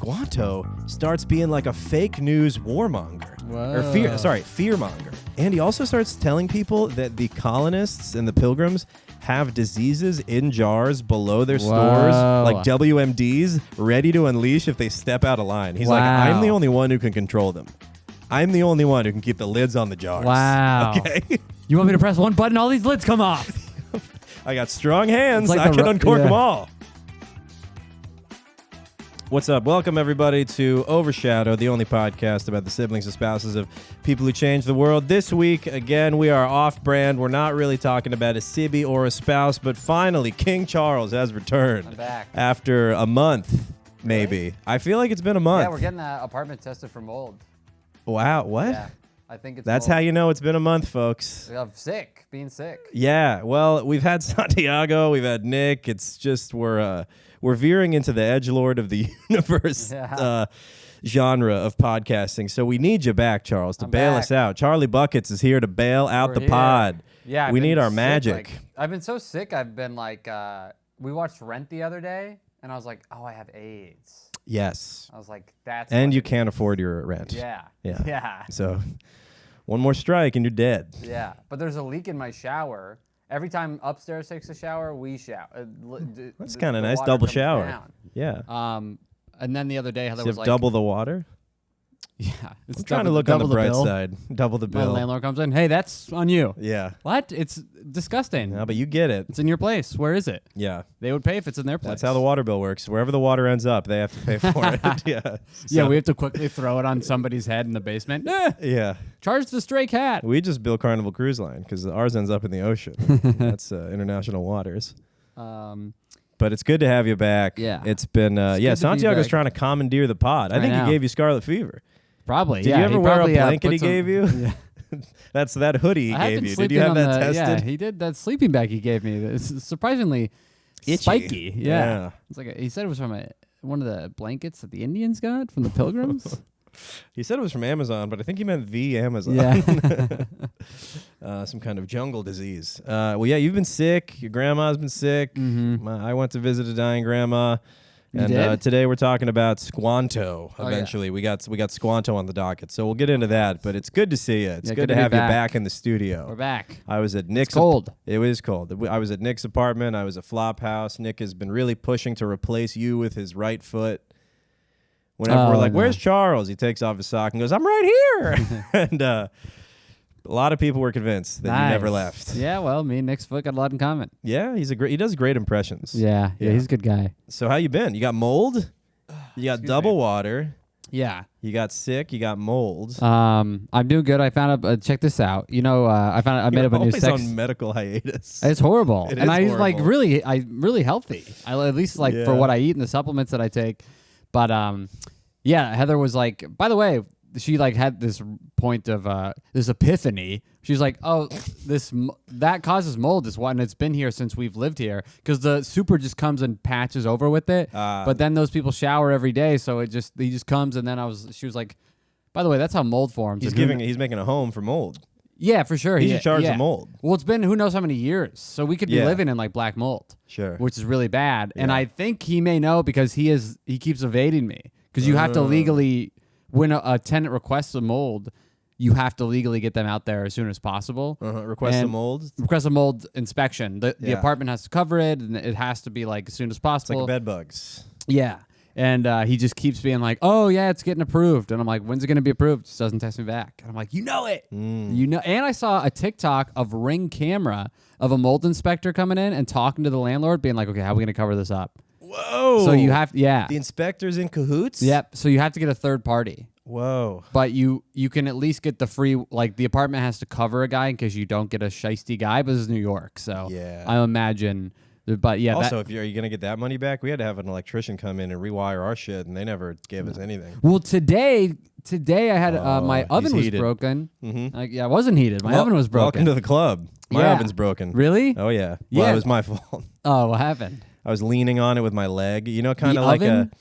Squanto starts being like a fake news warmonger. Or fearmonger. And he also starts telling people that the colonists and the pilgrims have diseases in jars below their stores, like WMDs, ready to unleash if they step out of line. He's like, I'm the only one who can control them. I'm the only one who can keep the lids on the jars. Wow. Okay. You want me to press one button, all these lids come off? I got strong hands. Like I can uncork them all. What's up? Welcome, everybody, to Overshadowed, the only podcast about the siblings and spouses of people who change the world. This week, again, we are off-brand. We're not really talking about a sibby or a spouse, but finally, King Charles has returned. I'm back. After a month, maybe. Really? I feel like it's been a month. Yeah, we're getting that apartment tested for mold. Wow, what? Yeah, I think it's That's mold. how you know it's been a month, folks. Of being sick. Yeah, well, we've had Santiago, we've had Nick. It's just we're veering into the edgelord of the universe genre of podcasting. So we need you back, Charles, to bail us out. Charlie Buckets is here to bail out the pod. Yeah, we need our magic. I've been so sick. I've been like, we watched Rent the other day, and I was like, oh, I have AIDS. Yes. I was like, that's. And you can't afford your rent. Yeah. So one more strike and you're dead. Yeah, but there's a leak in my shower. Every time upstairs takes a shower, we shower. That's kind of nice, double shower. Down. Yeah. And then the other day, Heather was like, double the water? Yeah. It's I'm trying to look on the bright side. Double the bill. My landlord comes in. Hey, that's on you. Yeah. What? It's disgusting. No, but you get it. It's in your place. Where is it? Yeah. They would pay if it's in their place. That's how the water bill works. Wherever the water ends up, they have to pay for it. Yeah. So. Yeah, we have to quickly throw it on somebody's head in the basement. Yeah. Charge the stray cat. We just bill Carnival Cruise Line because ours ends up in the ocean. That's international waters. But it's good to have you back. Yeah. It's been, Santiago's trying to commandeer the pod. I think he gave you scarlet fever. Probably. Did you ever wear a blanket he gave you? Yeah. That's that hoodie he gave you. Did you have that tested? Yeah, he did. That sleeping bag he gave me. It's surprisingly itchy. Spiky. Yeah. It's like he said it was from one of the blankets that the Indians got from the Pilgrims. He said it was from Amazon, but I think he meant the Amazon. Yeah. Some kind of jungle disease. You've been sick. Your grandma's been sick. Mm-hmm. I went to visit a dying grandma. And today we're talking about Squanto. Eventually, yeah. we got Squanto on the docket, so we'll get into that. But it's good to see you. It's good to have you back in the studio. We're back. I was at Nick's. It's cold. It was cold. I was at Nick's apartment. I was at Flophouse. Nick has been really pushing to replace you with his right foot. Whenever we're like, "Where's Charles?" He takes off his sock and goes, "I'm right here." And a lot of people were convinced that you never left. Yeah, well, me and Nick's foot got a lot in common. Yeah, he does great impressions. Yeah, he's a good guy. So how you been? You got mold? You got double water? Yeah. You got sick? You got mold? I'm doing good. I found out. Check this out. You know, I made up a new sex. On medical hiatus. It's horrible, It and is I'm horrible. really healthy. At least for what I eat and the supplements that I take. But Heather was like, by the way, she had this point of this epiphany. She's like, oh, that causes mold is what, and it's been here since we've lived here because the super just comes and patches over with it. But then those people shower every day, so he just comes, and then she was like, by the way, that's how mold forms. He's making a home for mold. Yeah, for sure. He's in charge of mold. Well, it's been who knows how many years, so we could be living in black mold. Sure. Which is really bad, and I think he may know because he keeps evading me because you have to legally. When a tenant requests a mold, you have to legally get them out there as soon as possible. Request a mold? Request a mold inspection. The apartment has to cover it, and it has to be as soon as possible. It's like bed bugs. Yeah. And he just keeps being like, oh, yeah, it's getting approved. And I'm like, when's it going to be approved? Just doesn't text me back. And I'm like, you know it. You know. And I saw a TikTok of Ring camera of a mold inspector coming in and talking to the landlord, being like, okay, how are we going to cover this up? Whoa. So you have, The inspector's in cahoots? Yep. So you have to get a third party. Whoa. But you can at least get the free, the apartment has to cover a guy in case you don't get a shiesty guy, but this is New York. So I imagine, but yeah. Also, are you going to get that money back? We had to have an electrician come in and rewire our shit, and they never gave us anything. Well, today I had my oven was broken. Mm-hmm. It wasn't heated. My oven was broken. Welcome to the club. My oven's broken. Really? Oh, yeah. Well, it was my fault. Oh, what happened? I was leaning on it with my leg. You know, kind of like oven?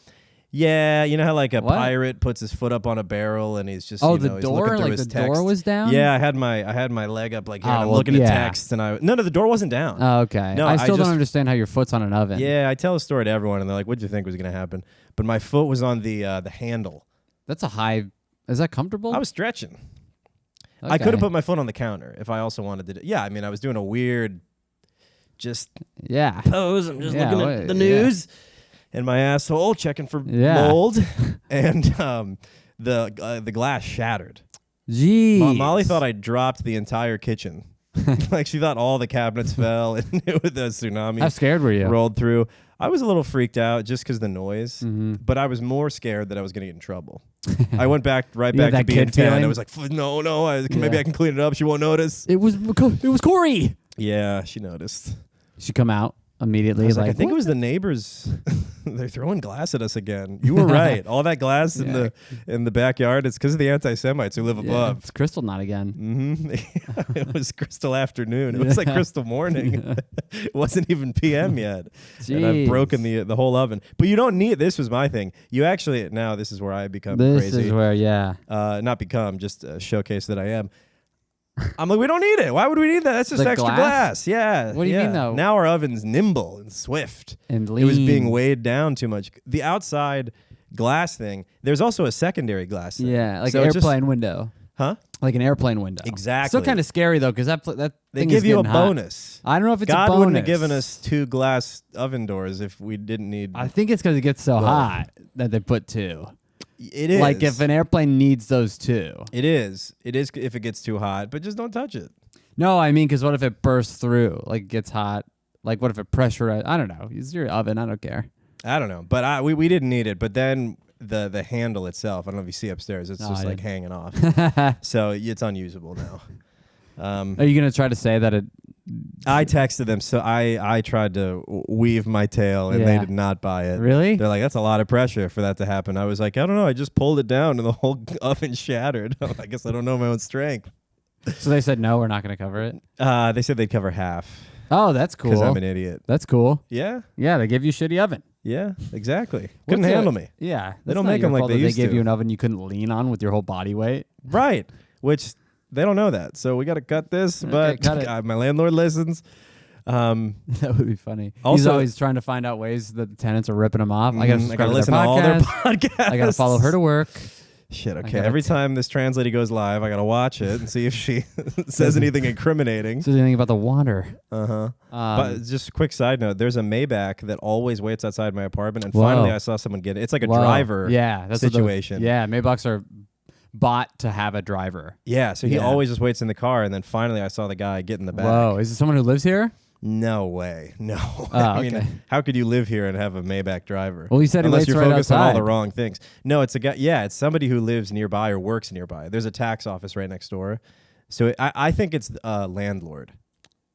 Yeah, you know how like a What? pirate puts his foot up on a barrel and he's just Oh, you the know, he's door, looking through like his the text. door was down. Yeah, I had my leg up like here, and I'm well, looking yeah. at text, and no, the door wasn't down. Oh, okay. No, I still just- don't understand how your foot's on an oven. Yeah, I tell a story to everyone, and they're like, "What'd you think was gonna happen?" But my foot was on the handle. That's a high. Is that comfortable? I was stretching. Okay. I could have put my foot on the counter if I also wanted to. Yeah, I mean, I was doing a weird, just Yeah. pose. I'm just Yeah, looking at the news and my asshole, checking for mold, and the glass shattered. Jeez. Molly thought I dropped the entire kitchen. Like she thought all the cabinets fell and it was a tsunami. How scared were you? Rolled through. I was a little freaked out just because the noise, Mm-hmm. but I was more scared that I was going to get in trouble. I went back You had to that being kid 10. feeling? I was like, no, maybe I can clean it up. She won't notice. It was Corey. Yeah, she noticed. She come out immediately. I was like, I think what? it was the neighbors. They're throwing glass at us again. You were right. All that glass in the backyard, it's because of the anti-Semites who live above. It's crystal not again. Mm-hmm. It was crystal afternoon. It was like crystal morning. It wasn't even PM yet. Jeez. And I've broken the whole oven. But you don't need, this was my thing. You actually, now this is where I become This crazy. is where, yeah. Not become, just showcase that I am. I'm like, we don't need it. Why would we need that? That's just The extra glass. Yeah. What do you mean, though? Now our oven's nimble and swift. And lean. It was being weighed down too much. The outside glass thing, there's also a secondary glass thing. Yeah, like So an it's just- airplane window. Huh? Like an airplane window. Exactly. Still kind of scary, though, because that They thing give is you a getting hot. bonus. I don't know if it's God a bonus. wouldn't have given us 2 glass oven doors if we didn't need. I think it's because it gets so Both. hot that they put 2. It is. Like if an airplane needs those 2. It is. It is if it gets too hot, but just don't touch it. No, I mean, because what if it bursts through? Like it gets hot. Like what if it pressurized? I don't know. It's your oven. I don't care. I don't know, but we didn't need it. But then the handle itself, I don't know if you see upstairs, it's just like hanging off. So it's unusable now. Are you gonna try to say that it? I texted them, so I tried to weave my tail, and they did not buy it. Really? They're like, that's a lot of pressure for that to happen. I was like, I don't know. I just pulled it down, and the whole oven shattered. I guess I don't know my own strength. So they said no, we're not gonna cover it. They said they'd cover half Oh, that's cool. because I'm an idiot. That's cool. Yeah, Yeah, they give you a shitty oven. yeah, exactly. Couldn't What's handle it? me. Yeah, They don't that's not make your 'em like fault they that used They gave to. you an oven you couldn't lean on with your whole body weight. Right, which they don't know that. So we got to cut this, but cut it. God, my landlord listens. That would be funny. He's Also- always trying to find out ways that the tenants are ripping him off. I got to I gotta listen to all their podcasts. I got to follow her to work. Shit, okay. gotta Every time this translator goes live, I got to watch it and see if she says anything incriminating. Says anything about the water. Uh-huh. But just a quick side note, there's a Maybach that always waits outside my apartment, and Whoa. finally I saw someone get it. It's like a Whoa. driver Yeah, that's what situation. yeah, Maybachs are bought to have a driver. Yeah, so he Yeah. always just waits in the car, and then finally I saw the guy get in the back. Whoa, is it someone who lives here? No way. No. Oh, I mean, okay. how could you live here and have a Maybach driver? Well, he said he Unless waits you're right focused on all outside. the wrong things. No, it's a guy. Yeah, it's somebody who lives nearby or works nearby. There's a tax office right next door. So I think it's a landlord.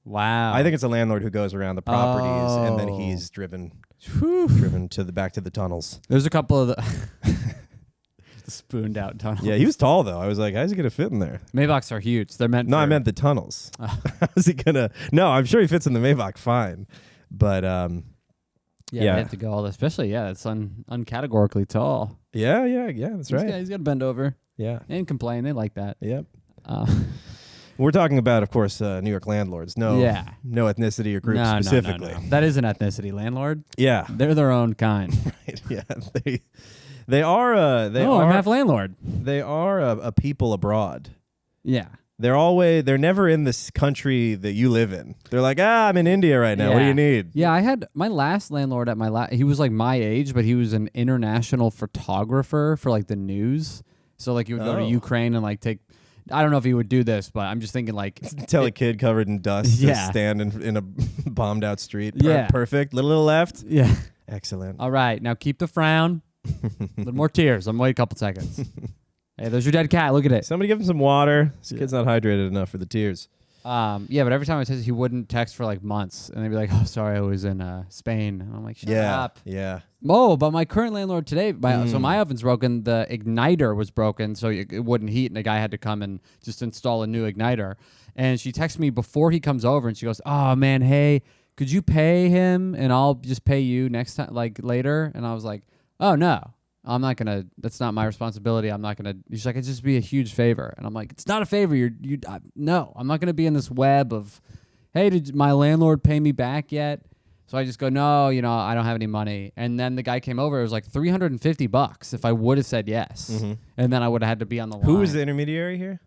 Wow. I think it's a landlord who goes around the properties and then Oh. he's driven Whew. to the back to the tunnels. There's a couple of the spooned out tunnels. Yeah, he was tall though. I was like, how's he gonna fit in there? Maybachs are huge. They're meant No, for I meant the tunnels. How's he gonna? No, I'm sure he fits in the Maybach fine, but yeah, yeah. they have to go all especially it's uncategorically tall. yeah, that's right. He's got to bend over Yeah, and complain. They like that. yep. Uh, We're talking about, of course, New York landlords. No, Yeah. no ethnicity or group no, specifically. No. That is an ethnicity. Landlord. Yeah, They're their own kind. yeah. They are. I'm half landlord. They are a people abroad. Yeah. They're never in this country that you live in. They're like, I'm in India right now. What do you need? Yeah, I had my last landlord at he was like my age, but he was an international photographer for like the news. So like he would go to Oh. Ukraine and like take, I don't know if he would do this, but I'm just thinking like, Tell a kid covered in dust to Yeah. stand in a bombed out street. Yeah. Perfect. Little left. yeah. Excellent. All right, now keep the frown. A little more tears. I'm wait a couple seconds. Hey, there's your dead cat. Look at it. Somebody give him some water. This kid's not hydrated enough for the tears. Yeah, but every time I text, he wouldn't text for like months, and they'd be like, "Oh, sorry, I was in Spain." And I'm like, "Shut up." Yeah. Oh, but my current landlord today, so my oven's broken. The igniter was broken, so it wouldn't heat, and the guy had to come and just install a new igniter. And she texted me before he comes over, and she goes, "Oh man, hey, could you pay him, and I'll just pay you next time, like later?" And I was like, "Oh no." I'm not gonna. That's not my responsibility. I'm not gonna. She's like, it'd just be a huge favor, and I'm like, it's not a favor. No, I'm not gonna be in this web of, hey, did my landlord pay me back yet? So I just go, no, I don't have any money. And then the guy came over. It was like $350 if I would have said yes, and then I would have had to be on the line. Who was the intermediary here?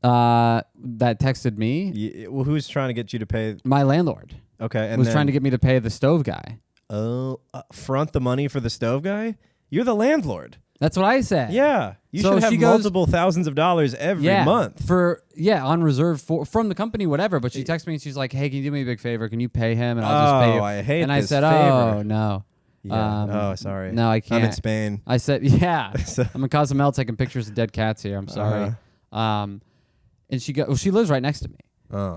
That texted me. Yeah, well, who's trying to get you to pay? My landlord. Okay, and was trying to get me to pay the stove guy. Oh, front the money for the stove guy? You're the landlord. That's what I said. Yeah. You should have multiple thousands of dollars every month. On reserve from the company, whatever. But she texted me and she's like, hey, can you do me a big favor? Can you pay him? And I'll just pay you. I hate and this I said, favor. oh, no. Yeah. Sorry. No, I can't. I'm in Spain. I said, yeah. I'm in Cozumel taking pictures of dead cats here. I'm sorry. And she lives right next to me.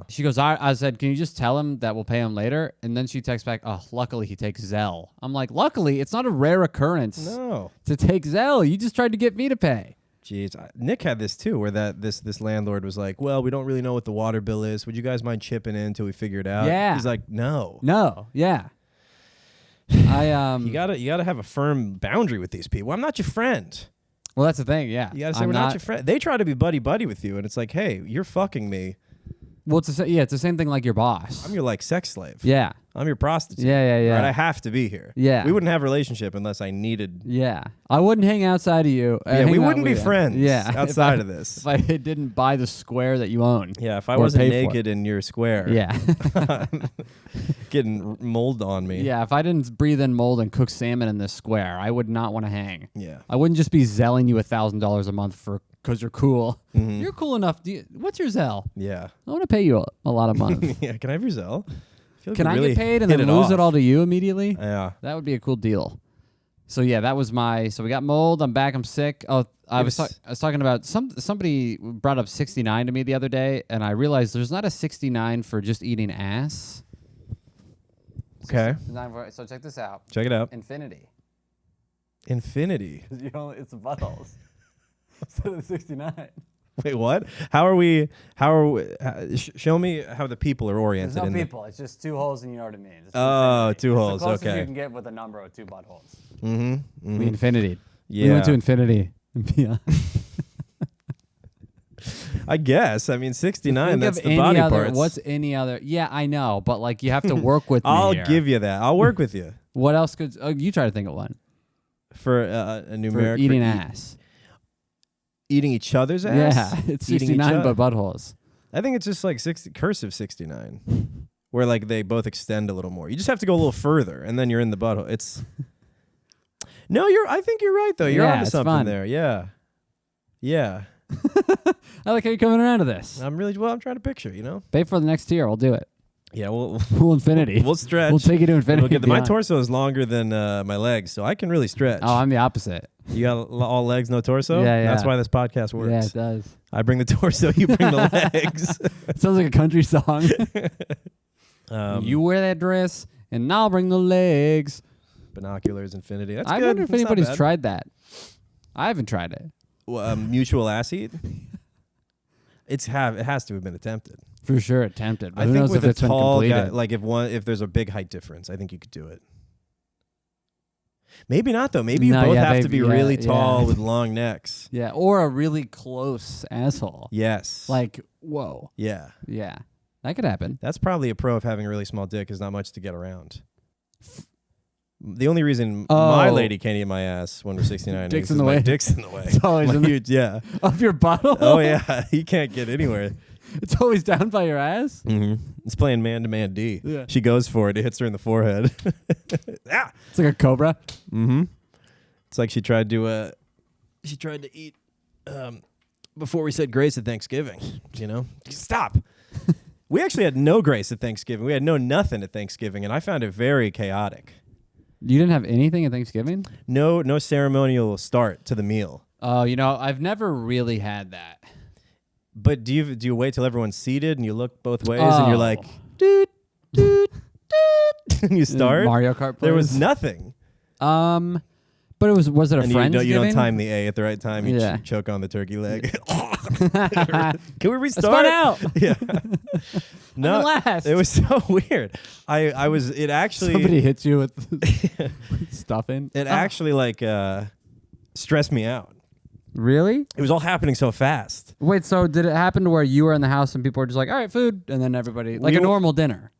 She goes, I said, can you just tell him that we'll pay him later? And then she texts back, oh, luckily he takes Zelle. I'm like, luckily, it's not a rare occurrence to take Zelle. You just tried to get me to pay. Jeez, Nick had this too, where this landlord was like, well, we don't really know what the water bill is. Would you guys mind chipping in until we figure it out? Yeah. He's like, no. Yeah. You gotta have a firm boundary with these people. I'm not your friend. Well, that's the thing, yeah. You gotta say we're not your friend. They try to be buddy with you, and it's like, hey, you're fucking me. Well, it's the same thing like your boss. I'm your sex slave. Yeah. I'm your prostitute. Yeah. Right? I have to be here. Yeah. We wouldn't have a relationship unless I needed. Yeah. I wouldn't hang outside of you. We wouldn't be friends. Yeah. Outside of this. If I didn't buy the square that you own. Yeah. If I wasn't naked in your square. Yeah. Getting mold on me. Yeah. If I didn't breathe in mold and cook salmon in this square, I would not want to hang. Yeah. I wouldn't just be zelling you $1,000 a month because you're cool. Mm-hmm. You're cool enough. What's your Zelle? Yeah. I want to pay you a lot of money. Yeah. Can I have your Zelle? Can I get paid and then lose it all to you immediately? Yeah. That would be a cool deal. So yeah, that was so we got mold. I'm back. I'm sick. Oh, I was talking about somebody brought up 69 to me the other day, and I realized there's not a 69 for just eating ass. Okay. So check this out. Check it out. Infinity. Infinity. It's buttholes. Instead of 69. Wait, what? Show me how the people are oriented. There's no people. It's just two holes, and you know what I mean. Oh, two holes. It's the closest okay. you can get with a number of two buttholes. Mm-hmm. Mm-hmm. We infinity. Yeah. We went to infinity and beyond. I guess. I mean, 69. That's the body parts. What's any other? Yeah, I know, but you have to work with me. I'll give you that. I'll work with you. What else could? You try to think of one. For a numeric. For eating ass. Eating each other's ass? Yeah, it's 69 but buttholes. I think it's just like cursive 69, where they both extend a little more. You just have to go a little further, and then you're in the butthole. I think you're right though. You're onto something fun. There. Yeah. I like how you're coming around to this. I'm trying to picture. Pay for the next tier. We'll do it. Yeah, we'll infinity. We'll stretch. We'll take you to infinity. My torso is longer than my legs, so I can really stretch. Oh, I'm the opposite. You got all legs, no torso? Yeah. That's why this podcast works. Yeah, it does. I bring the torso, you bring the legs. It sounds like a country song. You wear that dress, and I'll bring the legs. Binoculars, infinity. That's I good. wonder if anybody's tried that. I haven't tried it. Mutual ass eat? It has to have been attempted. For sure attempted. But I who think knows with if it's a tall been guy, completed. if there's a big height difference, I think you could do it. Maybe not though. Maybe you both have to be really tall with long necks. Yeah, or a really close asshole. Yes. Whoa. Yeah. Yeah. That could happen. That's probably a pro of having a really small dick is not much to get around. The only reason my lady can't eat my ass when we're 69 dick's is in the way. Dick's in the way. It's always in huge, yeah. Of your butthole? Oh yeah, he can't get anywhere. It's always down by your ass? Mm-hmm. It's playing man-to-man D. Yeah. She goes for it. It hits her in the forehead. Ah! It's like a cobra? Mm-hmm. It's like she tried to eat before we said grace at Thanksgiving. Stop. We actually had no grace at Thanksgiving. We had nothing at Thanksgiving, and I found it very chaotic. You didn't have anything at Thanksgiving? No ceremonial start to the meal. Oh, I've never really had that. But do you wait till everyone's seated and you look both ways and you're like, doot, doot, doot, and you start? Mario Kart plays? There was nothing. But was it a Friendsgiving? You don't time the A at the right time. You choke on the turkey leg. Can we restart? Out. Yeah. No, last. it was so weird. I was. It actually. Somebody hits you with stuffing. It actually like stressed me out. Really? It was all happening so fast. Wait, so did it happen to where you were in the house and people were just like, all right, food, and then everybody like a normal dinner?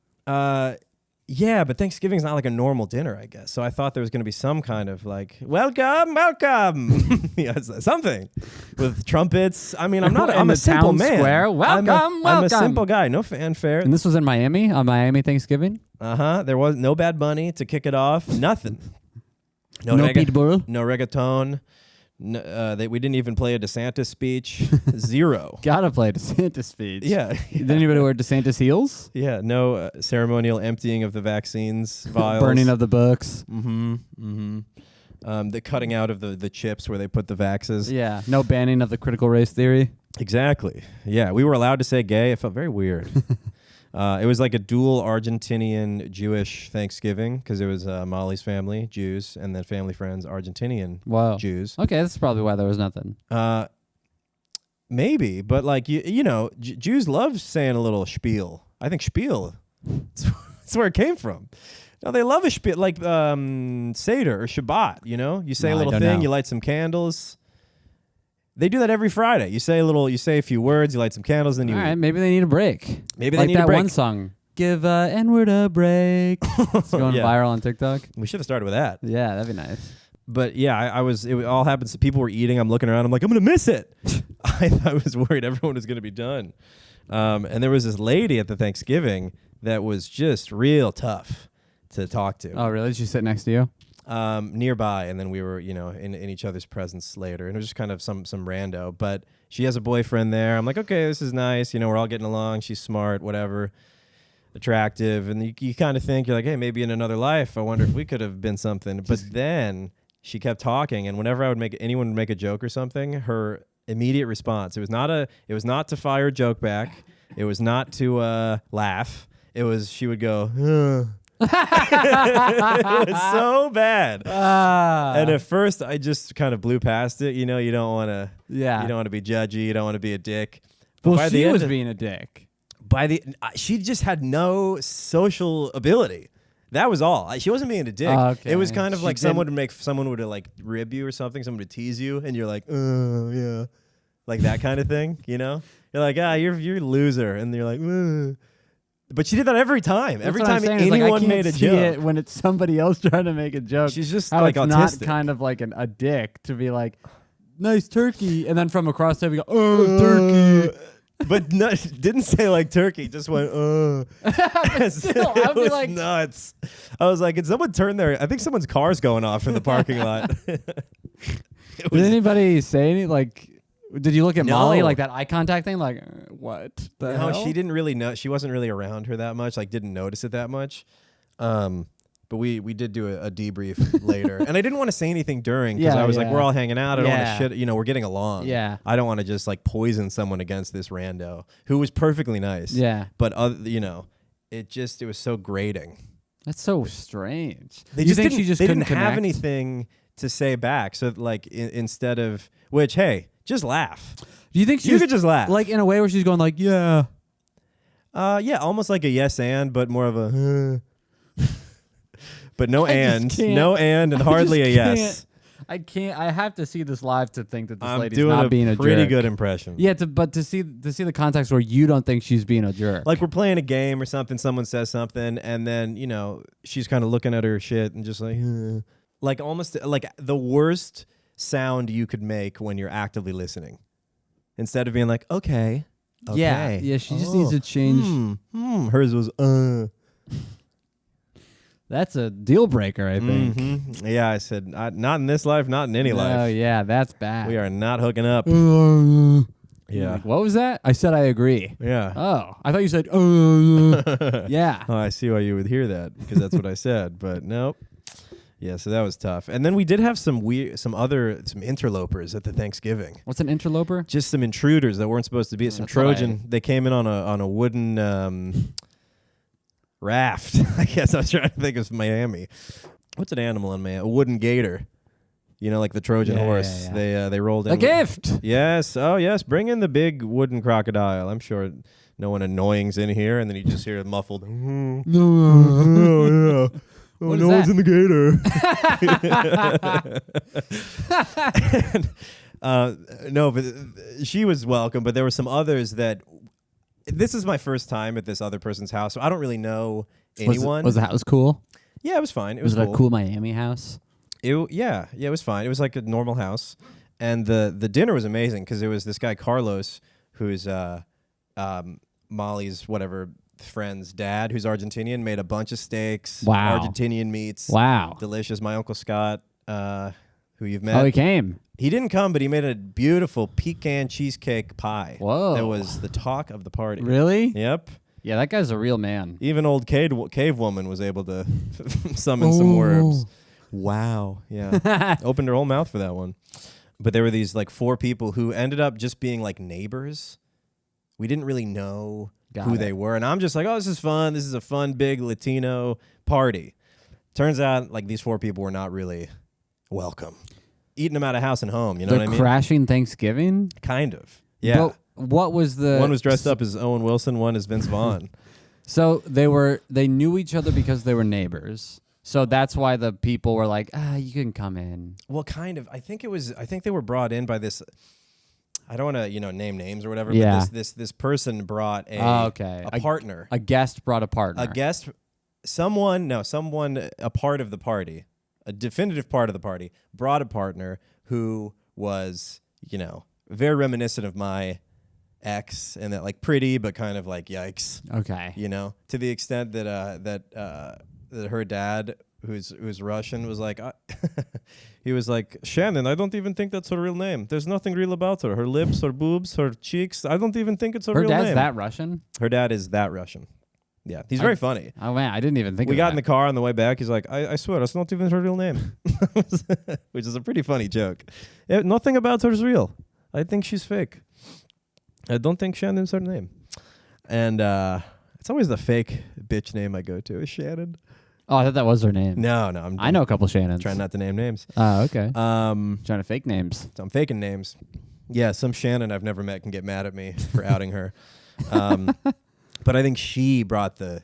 Yeah, but Thanksgiving's not like a normal dinner, I guess. So I thought there was going to be some kind of like, welcome. Yeah, something with trumpets. I mean, I'm a simple man. Square. Welcome. I'm a simple guy. No fanfare. And this was in Miami on Miami Thanksgiving? There was no Bad Bunny to kick it off. Nothing. No pitbull. No reggaeton. No, we didn't even play a DeSantis speech. Zero. Gotta play DeSantis speech. Yeah. Did anybody wear DeSantis heels? Yeah. No ceremonial emptying of the vaccines vials. Burning of the books. The cutting out of the chips where they put the vaxes. Yeah. No banning of the critical race theory. Exactly. Yeah. We were allowed to say gay. It felt very weird. It was like a dual Argentinian Jewish Thanksgiving because it was Molly's family, Jews, and then family friends, Argentinian Jews. Okay, that's probably why there was nothing. Maybe, but like, you know, Jews love saying a little spiel. I think spiel, that's where it came from. No, they love a spiel, like Seder or Shabbat, you know? You say a little thing, you light some candles. They do that every Friday. You say a few words, you light some candles, then you... All right, maybe they need a break. Maybe they need a break. Like that one song, Give N-word a break. It's going viral on TikTok. We should have started with that. Yeah, that'd be nice. But yeah, it all happened. So people were eating. I'm looking around. I'm like, I'm going to miss it. I was worried everyone was going to be done. And there was this lady at the Thanksgiving that was just real tough to talk to. Oh, really? Did she sit next to you? Nearby, and then we were, you know, in each other's presence later, and it was just kind of some rando. But she has a boyfriend there. I'm like, okay, this is nice. You know, we're all getting along. She's smart, whatever, attractive, and you kind of think, you're like, hey, maybe in another life, I wonder if we could have been something. But then she kept talking, and whenever anyone would make a joke or something, her immediate response, it was not to fire a joke back, it was not to laugh, it was she would go. It was so bad. And at first I just kind of blew past it. You know, you don't want to be judgy, you don't want to be a dick. But well, she was being a dick. She just had no social ability. That was all. She wasn't being a dick. Okay. It was kind of like someone would like rib you or something, someone would tease you, and you're like, yeah. Like that kind of thing, you know? You're like, you're a loser. And you're like, But she did that every time. Every time anyone made a joke. It when it's somebody else trying to make a joke. She's just how like it's autistic. Not kind of like a dick to be like, nice turkey. And then from across the table, you go, turkey. But no, didn't say like turkey. Just went, Still, I would be like nuts. I was like, did someone turn their... I think someone's car's going off in the parking lot. Did anybody say any like... Did you look at Molly like that eye contact thing? Like, what the hell? She didn't really know. She wasn't really around her that much. Like, didn't notice it that much. But we did do a debrief later, and I didn't want to say anything during because I was like, we're all hanging out. I don't want to shit. You know, we're getting along. Yeah. I don't want to just like poison someone against this rando who was perfectly nice. Yeah. But you know, it was so grating. That's so strange. They didn't have anything to say back. So like instead of which, hey. Just laugh. Do you think you could just laugh? Like in a way where she's going like, yeah. Yeah, almost like a yes and, but more of a but no and hardly a yes. I can't. I have to see this live to think that this lady's doing not being a jerk. Pretty good impression. Yeah, but to see the context where you don't think she's being a jerk. Like we're playing a game or something, someone says something, and then, you know, she's kind of looking at her shit and just like almost like the worst sound you could make when you're actively listening, instead of being like, okay. Yeah, she just needs to change. Hers was That's a deal breaker, I think. Mm-hmm. Yeah, I said not in this life, not in any life. Oh yeah, that's bad. We are not hooking up. Yeah. Like, what was that? I said I agree. Yeah. Oh, I thought you said yeah. Oh, I see why you would hear that because that's what I said, but nope. Yeah, so that was tough. And then we did have some interlopers at the Thanksgiving. What's an interloper? Just some intruders that weren't supposed to be. Some trojan. They came in on a wooden raft. I guess I was trying to think of Miami. What's an animal in Miami? A wooden gator. You know, like the Trojan horse. They rolled in. A gift. Yes. Oh, yes. Bring in the big wooden crocodile. I'm sure no one annoying's in here, and then you just hear a muffled. Oh, yeah. Oh, no one's in the gator. No, but she was welcome. But there were some others that. This is my first time at this other person's house, so I don't really know anyone. Was the house cool? Yeah, it was fine. It was it cool. a cool Miami house? It was fine. It was like a normal house, and the dinner was amazing because it was this guy Carlos, who's Molly's friend's dad, who's Argentinian, made a bunch of steaks. Wow. Argentinian meats. Wow. Delicious. My Uncle Scott, who you've met. Oh, he came. He didn't come, but he made a beautiful pecan cheesecake pie. Whoa. That was the talk of the party. Really? Yep. Yeah, that guy's a real man. Even old cave woman was able to summon some words. Wow. Yeah. Opened her whole mouth for that one. But there were these like 4 people who ended up just being like neighbors. We didn't really know who they were. And I'm just like, oh, this is fun. This is a fun, big Latino party. Turns out like these 4 people were not really welcome. Eating them out of house and home. You know what I mean? Crashing Thanksgiving? Kind of. Yeah. But what was the... One was dressed up as Owen Wilson. One as Vince Vaughn. So they knew each other because they were neighbors. So that's why the people were like, you can come in. Well, kind of. I think they were brought in by this. I don't want to, name names or whatever. Yeah. But this person brought a partner. A guest brought a partner. A guest, someone, a part of the party, a definitive part of the party, brought a partner who was, very reminiscent of my ex, and that like pretty, but kind of like yikes. Okay. To the extent that her dad, who's Russian, was like, he was like, Shannon, I don't even think that's her real name. There's nothing real about her. Her lips, her boobs, her cheeks. I don't even think it's her real name. Her dad's that Russian? Her dad is that Russian. Yeah, he's very funny. Oh man, I didn't even think. We got in the car on the way back. He's like, I swear, that's not even her real name, which is a pretty funny joke. Yeah, nothing about her is real. I think she's fake. I don't think Shannon's her name. And it's always the fake bitch name I go to is Shannon. Oh, I thought that was her name. No, I know a couple Shannons. Trying not to name names. Oh, okay. Trying to fake names. So I'm faking names. Yeah, some Shannon I've never met can get mad at me for outing her. But I think she brought the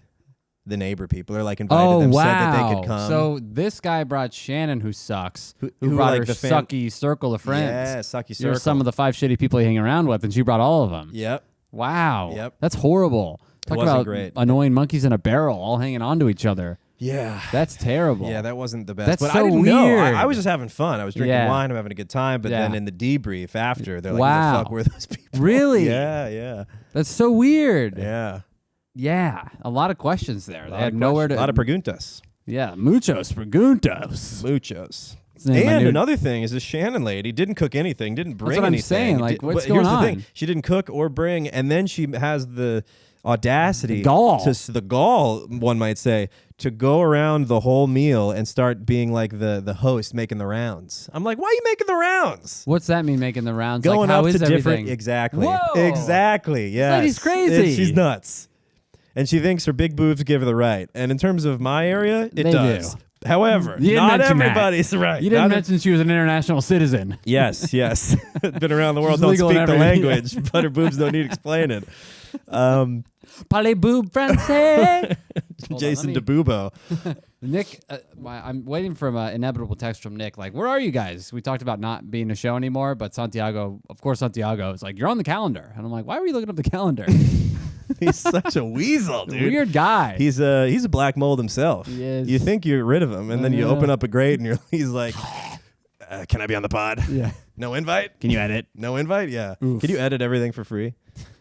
neighbor people, or like invited them, said that they could come. So this guy brought Shannon, who sucks, who brought her sucky circle of friends. Yeah, sucky circle. You're some of the 5 shitty people you hang around with, and she brought all of them. Yep. Wow. Yep. That's horrible. Talk about great. Annoying monkeys in a barrel all hanging on to each other. Yeah. That's terrible. Yeah, that wasn't the best. That's but so I didn't weird. know. I was just having fun. I was drinking wine. I'm having a good time. But then in the debrief after, they're like, who the fuck were those people? Really? Yeah. That's so weird. Yeah. Yeah. A lot of questions there. They had nowhere to... A lot of preguntas. Yeah. Muchos preguntas. Muchos. And another thing is this Shannon lady didn't cook anything, didn't bring anything. That's what I'm saying. Like, what's going on? Here's the thing. She didn't cook or bring, and then she has the audacity, the gall, one might say, to go around the whole meal and start being like the host making the rounds. I'm like, why are you making the rounds? What's that mean, making the rounds? Going like, up to everything? Different, exactly. Whoa. Exactly, yeah. This lady's crazy. She's nuts. And she thinks her big boobs give her the right. And in terms of my area, it does. However, not everybody's right. You didn't mention she was an international citizen. Yes. Been around the world, don't speak the language, but her boobs don't need explaining. Parlez-vous français? Jason DeBubo. Nick, I'm waiting for an inevitable text from Nick, like, where are you guys? We talked about not being a show anymore, but Santiago is like, you're on the calendar. And I'm like, why are we looking up the calendar? He's such a weasel, dude. Weird guy. He's a black mold himself. He is. You think you're rid of him, and then you open up a grate, and he's like, can I be on the pod? Yeah. No invite? Can you edit? No invite? Yeah. Oof. Can you edit everything for free?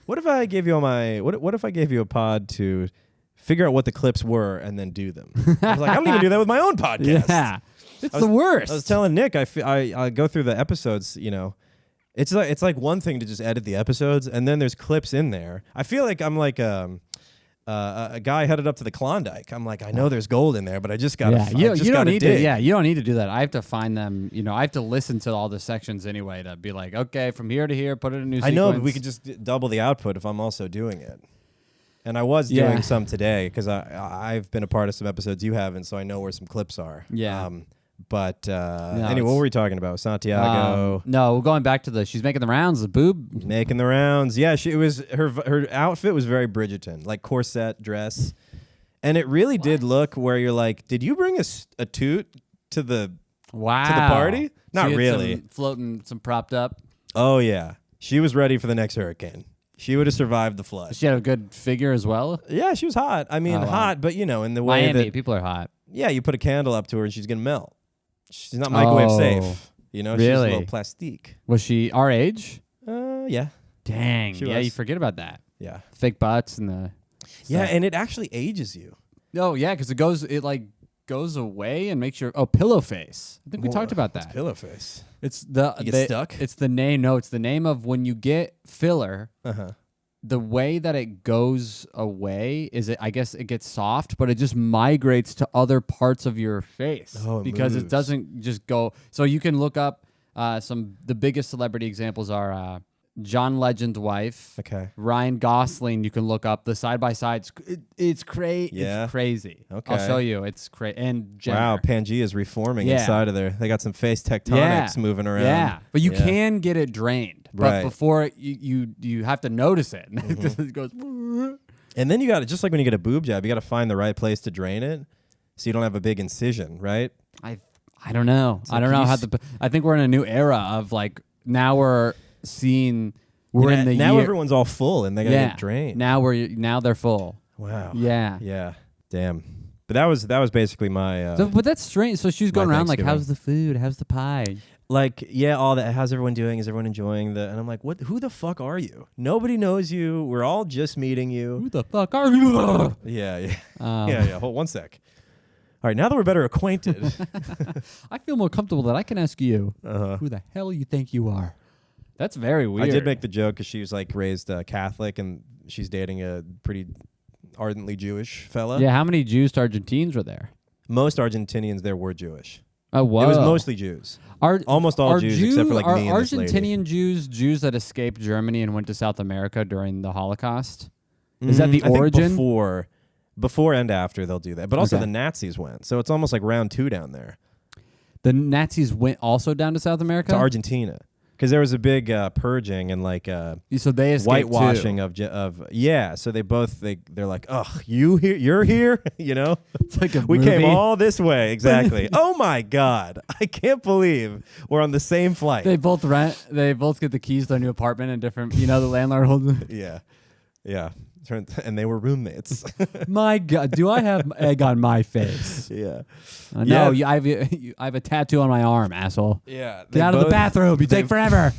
What if I gave you what if I gave you a pod to figure out what the clips were and then do them? I was like, I don't even do that with my own podcast. Yeah. It's the worst. I was telling Nick, I go through the episodes, It's like one thing to just edit the episodes, and then there's clips in there. I feel like I'm like a guy headed up to the Klondike. I'm like, I know there's gold in there, but I just gotta. Yeah, you don't need to. Yeah, you don't need to do that. I have to find them. I have to listen to all the sections anyway to be like, okay, from here to here, put it in a new sequence. I know, but we could just double the output if I'm also doing it. And I was doing some today because I've been a part of some episodes you haven't, so I know where some clips are. Yeah. But anyway, what were we talking about? Santiago. No, going back to she's making the rounds. The boob making the rounds. Yeah, she was her outfit was very Bridgerton, like corset dress, and it really did look where you're like, did you bring a toot to the to the party? Not really. Floating, some propped up. Oh yeah, she was ready for the next hurricane. She would have survived the flood. She had a good figure as well. Yeah, she was hot. I mean, hot, but in the way Miami, that people are hot. Yeah, you put a candle up to her and she's gonna melt. She's not microwave safe. She's a little plastique. Was she our age? Yeah. Dang. Yeah, you forget about that. Yeah. Fake butts and the. Yeah, and it actually ages you. No, yeah, because it goes away and makes your pillow face. I think we talked about that. Pillow face. It's you get stuck. It's the name. No, it's the name of when you get filler. The way that it goes away is I guess it gets soft, but it just migrates to other parts of your face because it doesn't just go. So you can look up the biggest celebrity examples are John Legend's wife, Ryan Gosling. You can look up the side by sides. It's crazy. Yeah. It's crazy. Okay. I'll show you. It's crazy. And Jenner. Wow, Pangea's reforming inside of there. They got some face tectonics moving around. Yeah, but you can get it drained. But before you have to notice it. It goes. And then you got to, just like when you get a boob job, you got to find the right place to drain it, so you don't have a big incision, right? I don't know. I don't know how I think we're in a new era of now we're seeing in the now year. Everyone's all full and they gotta get drained. Now they're full. Wow. Yeah. Damn. But that was basically my. But that's strange. So she's going around like, how's the food? How's the pie? All that. How's everyone doing? Is everyone enjoying the? And I'm like, what? Who the fuck are you? Nobody knows you. We're all just meeting you. Who the fuck are you? Yeah. Hold 1 sec. All right, now that we're better acquainted, I feel more comfortable that I can ask you who the hell you think you are. That's very weird. I did make the joke because she was raised Catholic and she's dating a pretty ardently Jewish fella. Yeah, how many Jews to Argentines were there? Most Argentinians there were Jewish. Oh, wow. It was mostly Jews. Almost all Jews except for me and this lady. Are Argentinian Jews that escaped Germany and went to South America during the Holocaust? Is that the origin? I think before and after they'll do that. But also the Nazis went. So it's almost like round 2 down there. The Nazis went also down to South America? To Argentina. Because there was a big purging and so they whitewashing too. of so they're like, ugh, you're here, It's like we came all this way, exactly. Oh my God, I can't believe we're on the same flight. They both get the keys to their new apartment and different, the landlord holds them. Yeah. And they were roommates. My God, do I have egg on my face? Yeah. No, I have a tattoo on my arm, asshole. Yeah. Get out of the bathroom. You take forever.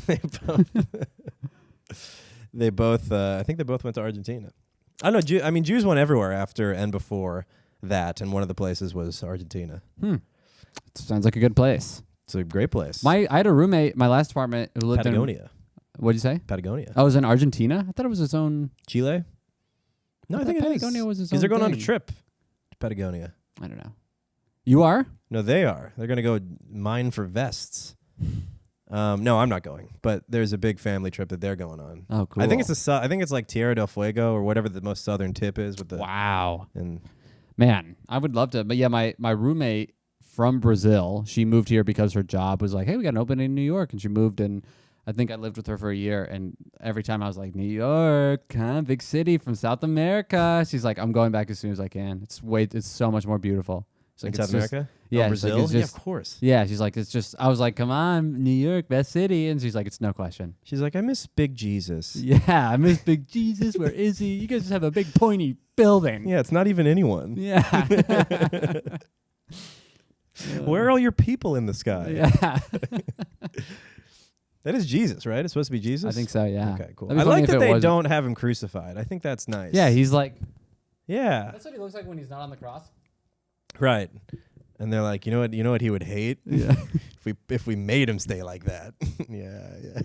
They both I think they both went to Argentina. I don't know. Jews went everywhere after and before that, and one of the places was Argentina. Sounds like a good place. It's a great place. I had a roommate, my last apartment, who lived Patagonia. What'd you say? Patagonia. Oh, it was in Argentina? I thought it was its own. Chile? No, I think Patagonia was its own. Because they're going on a trip to Patagonia. I don't know. You are? No, they are. They're going to go mine for vests. No, I'm not going. But there's a big family trip that they're going on. Oh, cool. I think it's like Tierra del Fuego or whatever the most southern tip is with the. Wow. And man, I would love to. But yeah, my roommate from Brazil, she moved here because her job was like, hey, we got an opening in New York, and she moved and. I think I lived with her for a year, and every time I was like, New York, big city from South America. She's like, I'm going back as soon as I can. It's so much more beautiful. Like, in South America? Yeah. Brazil? Like, yeah, of course. Yeah, she's like, I was like, come on, New York, best city. And she's like, it's no question. She's like, I miss Big Jesus. Yeah, I miss Big Jesus. Where is he? You guys just have a big pointy building. Yeah, it's not even anyone. Yeah. Where are all your people in the sky? Yeah. That is Jesus, right? It's supposed to be Jesus? I think so, yeah. Okay, cool. I like that they don't have him crucified. I think that's nice. Yeah, he's like... Yeah. That's what he looks like when he's not on the cross. Right. And they're like, you know what he would hate? Yeah. if we made him stay like that. Yeah.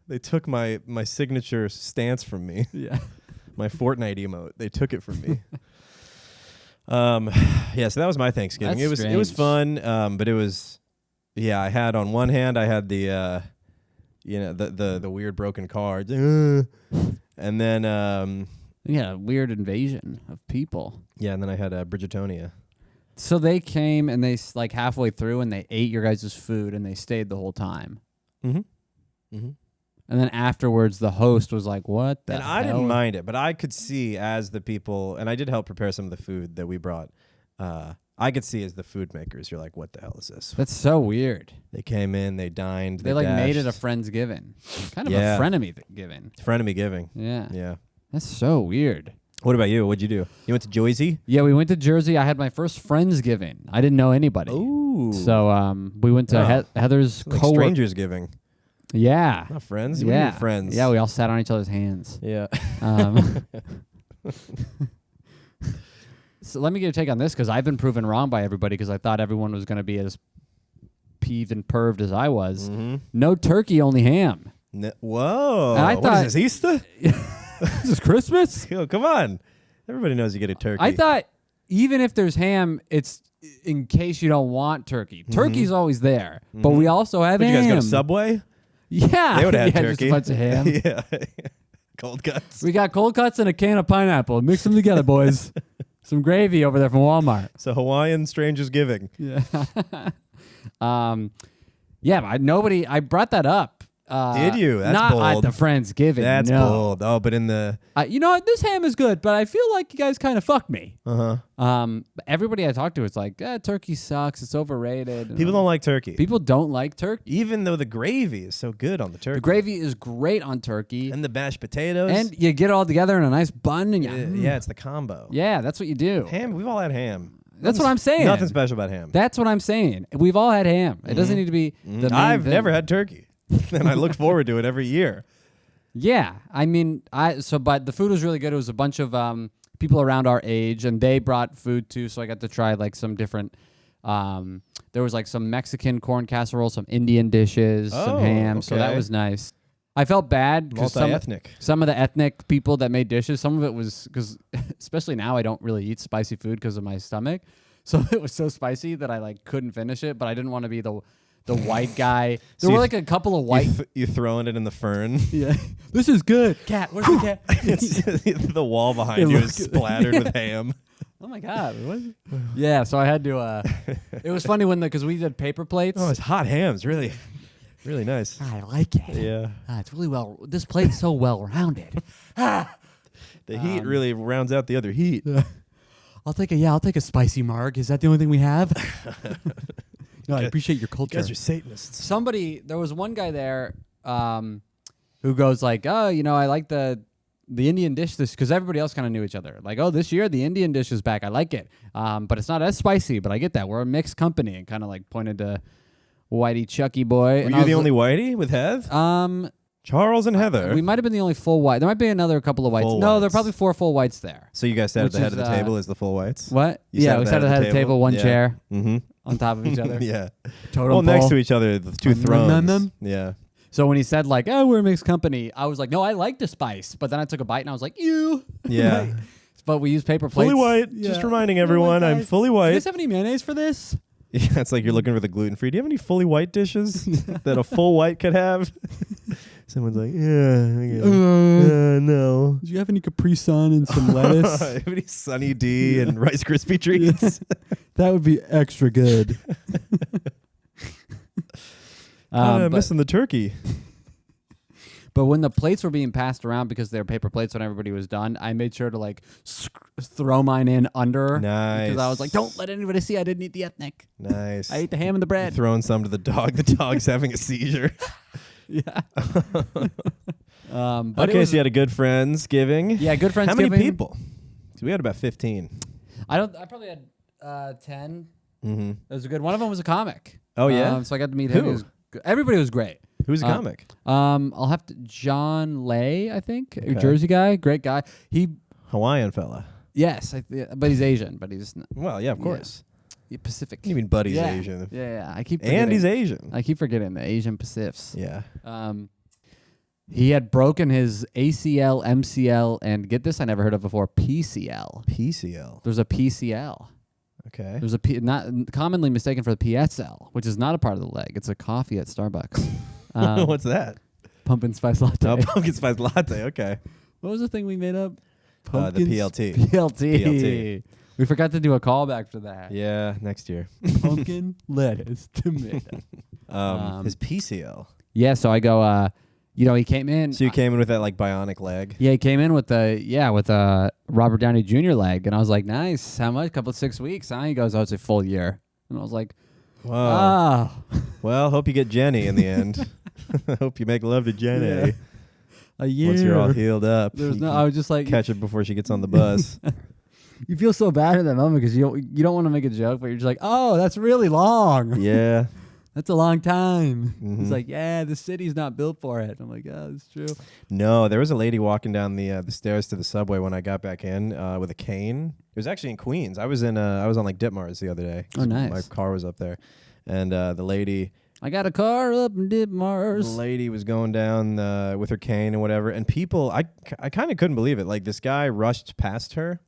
They took my signature stance from me. Yeah. My Fortnite emote. They took it from me. So that was my Thanksgiving. That's it was fun, but it was... Yeah, I had on one hand the the weird broken card, and then weird invasion of people. Yeah, and then I had Bridgertonia. So they came and they like halfway through and they ate your guys' food and they stayed the whole time. Mm-hmm. Mm-hmm. And then afterwards, the host was like, "What the And hell?" I didn't mind it, but I could see as the people, and I did help prepare some of the food that we brought. I could see as the food makers, you're like, "What the hell is this?" That's so weird. They came in, they dined, They like made it a Friendsgiving, kind of a frenemy giving. Frenemy giving. Yeah, Yeah. That's so weird. What about you? What'd you do? You went to Jersey? Yeah, we went to Jersey. I had my first Friendsgiving. I didn't know anybody. Ooh. So we went to Heather's like co-work. strangers giving. Yeah. Not friends? Yeah. What do you mean friends? Yeah, we all sat on each other's hands. Yeah. So let me get a take on this because I've been proven wrong by everybody because I thought everyone was going to be as peeved and perved as I was. Mm-hmm. No turkey, only ham. Whoa. And I what thought, is this, Easter? This is Christmas? Yo, come on. Everybody knows you get a turkey. I thought even if there's ham, it's in case you don't want turkey. Turkey's always there, but we also have ham. You guys go to Subway? Yeah. They would have had just turkey. a bunch of ham. Yeah. Cold cuts. We got cold cuts and a can of pineapple. Mix them together, boys. Some gravy over there from Walmart. So Hawaiian strangers giving. Yeah. Yeah, but I brought that up. Did you? That's not bold. at the Friendsgiving. That's no. bold. Oh, but in the... You know what? This ham is good, but I feel like you guys kind of fucked me. Uh-huh. Everybody I talk to, it's like, turkey sucks. It's overrated. People don't like turkey. People don't like turkey. Even though the gravy is so good on the turkey. The gravy is great on turkey. And the mashed potatoes. And you get it all together in a nice bun. And yeah, it's the combo. Yeah, that's what you do. Ham, we've all had ham. That's what I'm saying. Nothing special about ham. That's what I'm saying. We've all had ham. It doesn't need to be the main I've thing. never had turkey. And I look forward to it every year. Yeah, I mean, but the food was really good. It was a bunch of people around our age, and they brought food too. So I got to try like some different. There was like some Mexican corn casserole, some Indian dishes, some ham. Okay. So that was nice. I felt bad because Multi-ethnic. some of the ethnic people that made dishes, some of it was because, especially now, I don't really eat spicy food because of my stomach. So it was so spicy that I like couldn't finish it, but I didn't want to be the white guy. There were like a couple of white. You throwing it in the fern. Yeah, this is good. Cat, where's the cat? The wall behind you is splattered with ham. Oh my god! Yeah, so I had to. It was funny because we did paper plates. Oh, it's hot hams, really, really nice. I like it. Yeah, it's really well. This plate's so well rounded. The heat really rounds out the other heat. I'll take a spicy marg. Is that the only thing we have? No, I appreciate your culture. You guys are Satanists. There was one guy there who goes like, oh, I like the Indian dish because everybody else kind of knew each other. Like, oh, this year the Indian dish is back. I like it. But it's not as spicy, but I get that. We're a mixed company, and kind of like pointed to Whitey Chucky boy. Were you the only Whitey with Heath? Charles and Heather. We might have been the only full white. There might be another couple of whites. Full No, there are whites. probably 4 full whites there. So you guys sat at the head of the table as the full whites? What? You We sat sat at the head of the table, one chair on top of each other. Yeah. Total Well, next to each other, the two thrones. Yeah. So when he said like, oh, we're a mixed company, I was like, no, I like the spice. But then I took a bite and I was like, ew. Yeah. But we use paper plates. Fully white. Yeah. Just reminding everyone, I'm fully Do you white. guys have any mayonnaise for this? Yeah, it's like you're looking for the gluten-free. Do you have any fully white dishes that a full white could have? Someone's like, no. Do you have any Capri Sun and some lettuce? Do you have any Sunny D and Rice Krispie treats? That would be extra good. I'm missing the turkey. But when the plates were being passed around because they were paper plates when everybody was done, I made sure to like throw mine in under. Nice. Because I was like, don't let anybody see I didn't eat the ethnic. Nice. I ate the ham and the bread. You're throwing some to the dog. The dog's having a seizure. Yeah. Okay, so you had a good Friendsgiving. Yeah, good Friendsgiving. How many people? So we had about 15. I probably had 10. Mm-hmm. It was a good. One of them was a comic. Oh, yeah? So I got to meet him. Who? Everybody was great. Who's a comic? I'll have to John Lay, I think, Okay. Jersey guy, great guy. Hawaiian fella. Yes, but he's Asian, but he's Well, yeah, of course. Pacific. You mean Buddy's Yeah. Asian? Yeah. I keep forgetting. And he's Asian. I keep forgetting the Asian Pacifics. Yeah. He had broken his ACL, MCL, and get this, I never heard of before, PCL. PCL. There's a PCL. Okay. There's not commonly mistaken for the PSL, which is not a part of the leg. It's a coffee at Starbucks. What's that? Pumpkin spice latte. Oh, pumpkin spice latte. Okay. What was the thing we made up? The PLT. PLT. We forgot to do a callback for that. Yeah, next year. Pumpkin, lettuce, tomato. His PCL. Yeah, so I go, he came in. So you came in with that like bionic leg? Yeah, he came in with a Robert Downey Jr. leg. And I was like, nice. How much? 6 weeks, huh? He goes, it's a full year. And I was like, wow. Oh. Well, hope you get Jenny in the end. Hope you make love to Jenny. Yeah. A year. Once you're all healed up. I was just like, catch it before she gets on the bus. You feel so bad in that moment because you don't want to make a joke, but you're just like, oh, that's really long. Yeah. That's a long time. Mm-hmm. He's like, yeah, the city's not built for it. I'm like, oh, that's true. No, there was a lady walking down the stairs to the subway when I got back in with a cane. It was actually in Queens. I was on like Ditmars the other day. Oh, nice. My car was up there, and the lady. I got a car up in Ditmars. The lady was going down with her cane and whatever, and people, I kind of couldn't believe it. Like this guy rushed past her.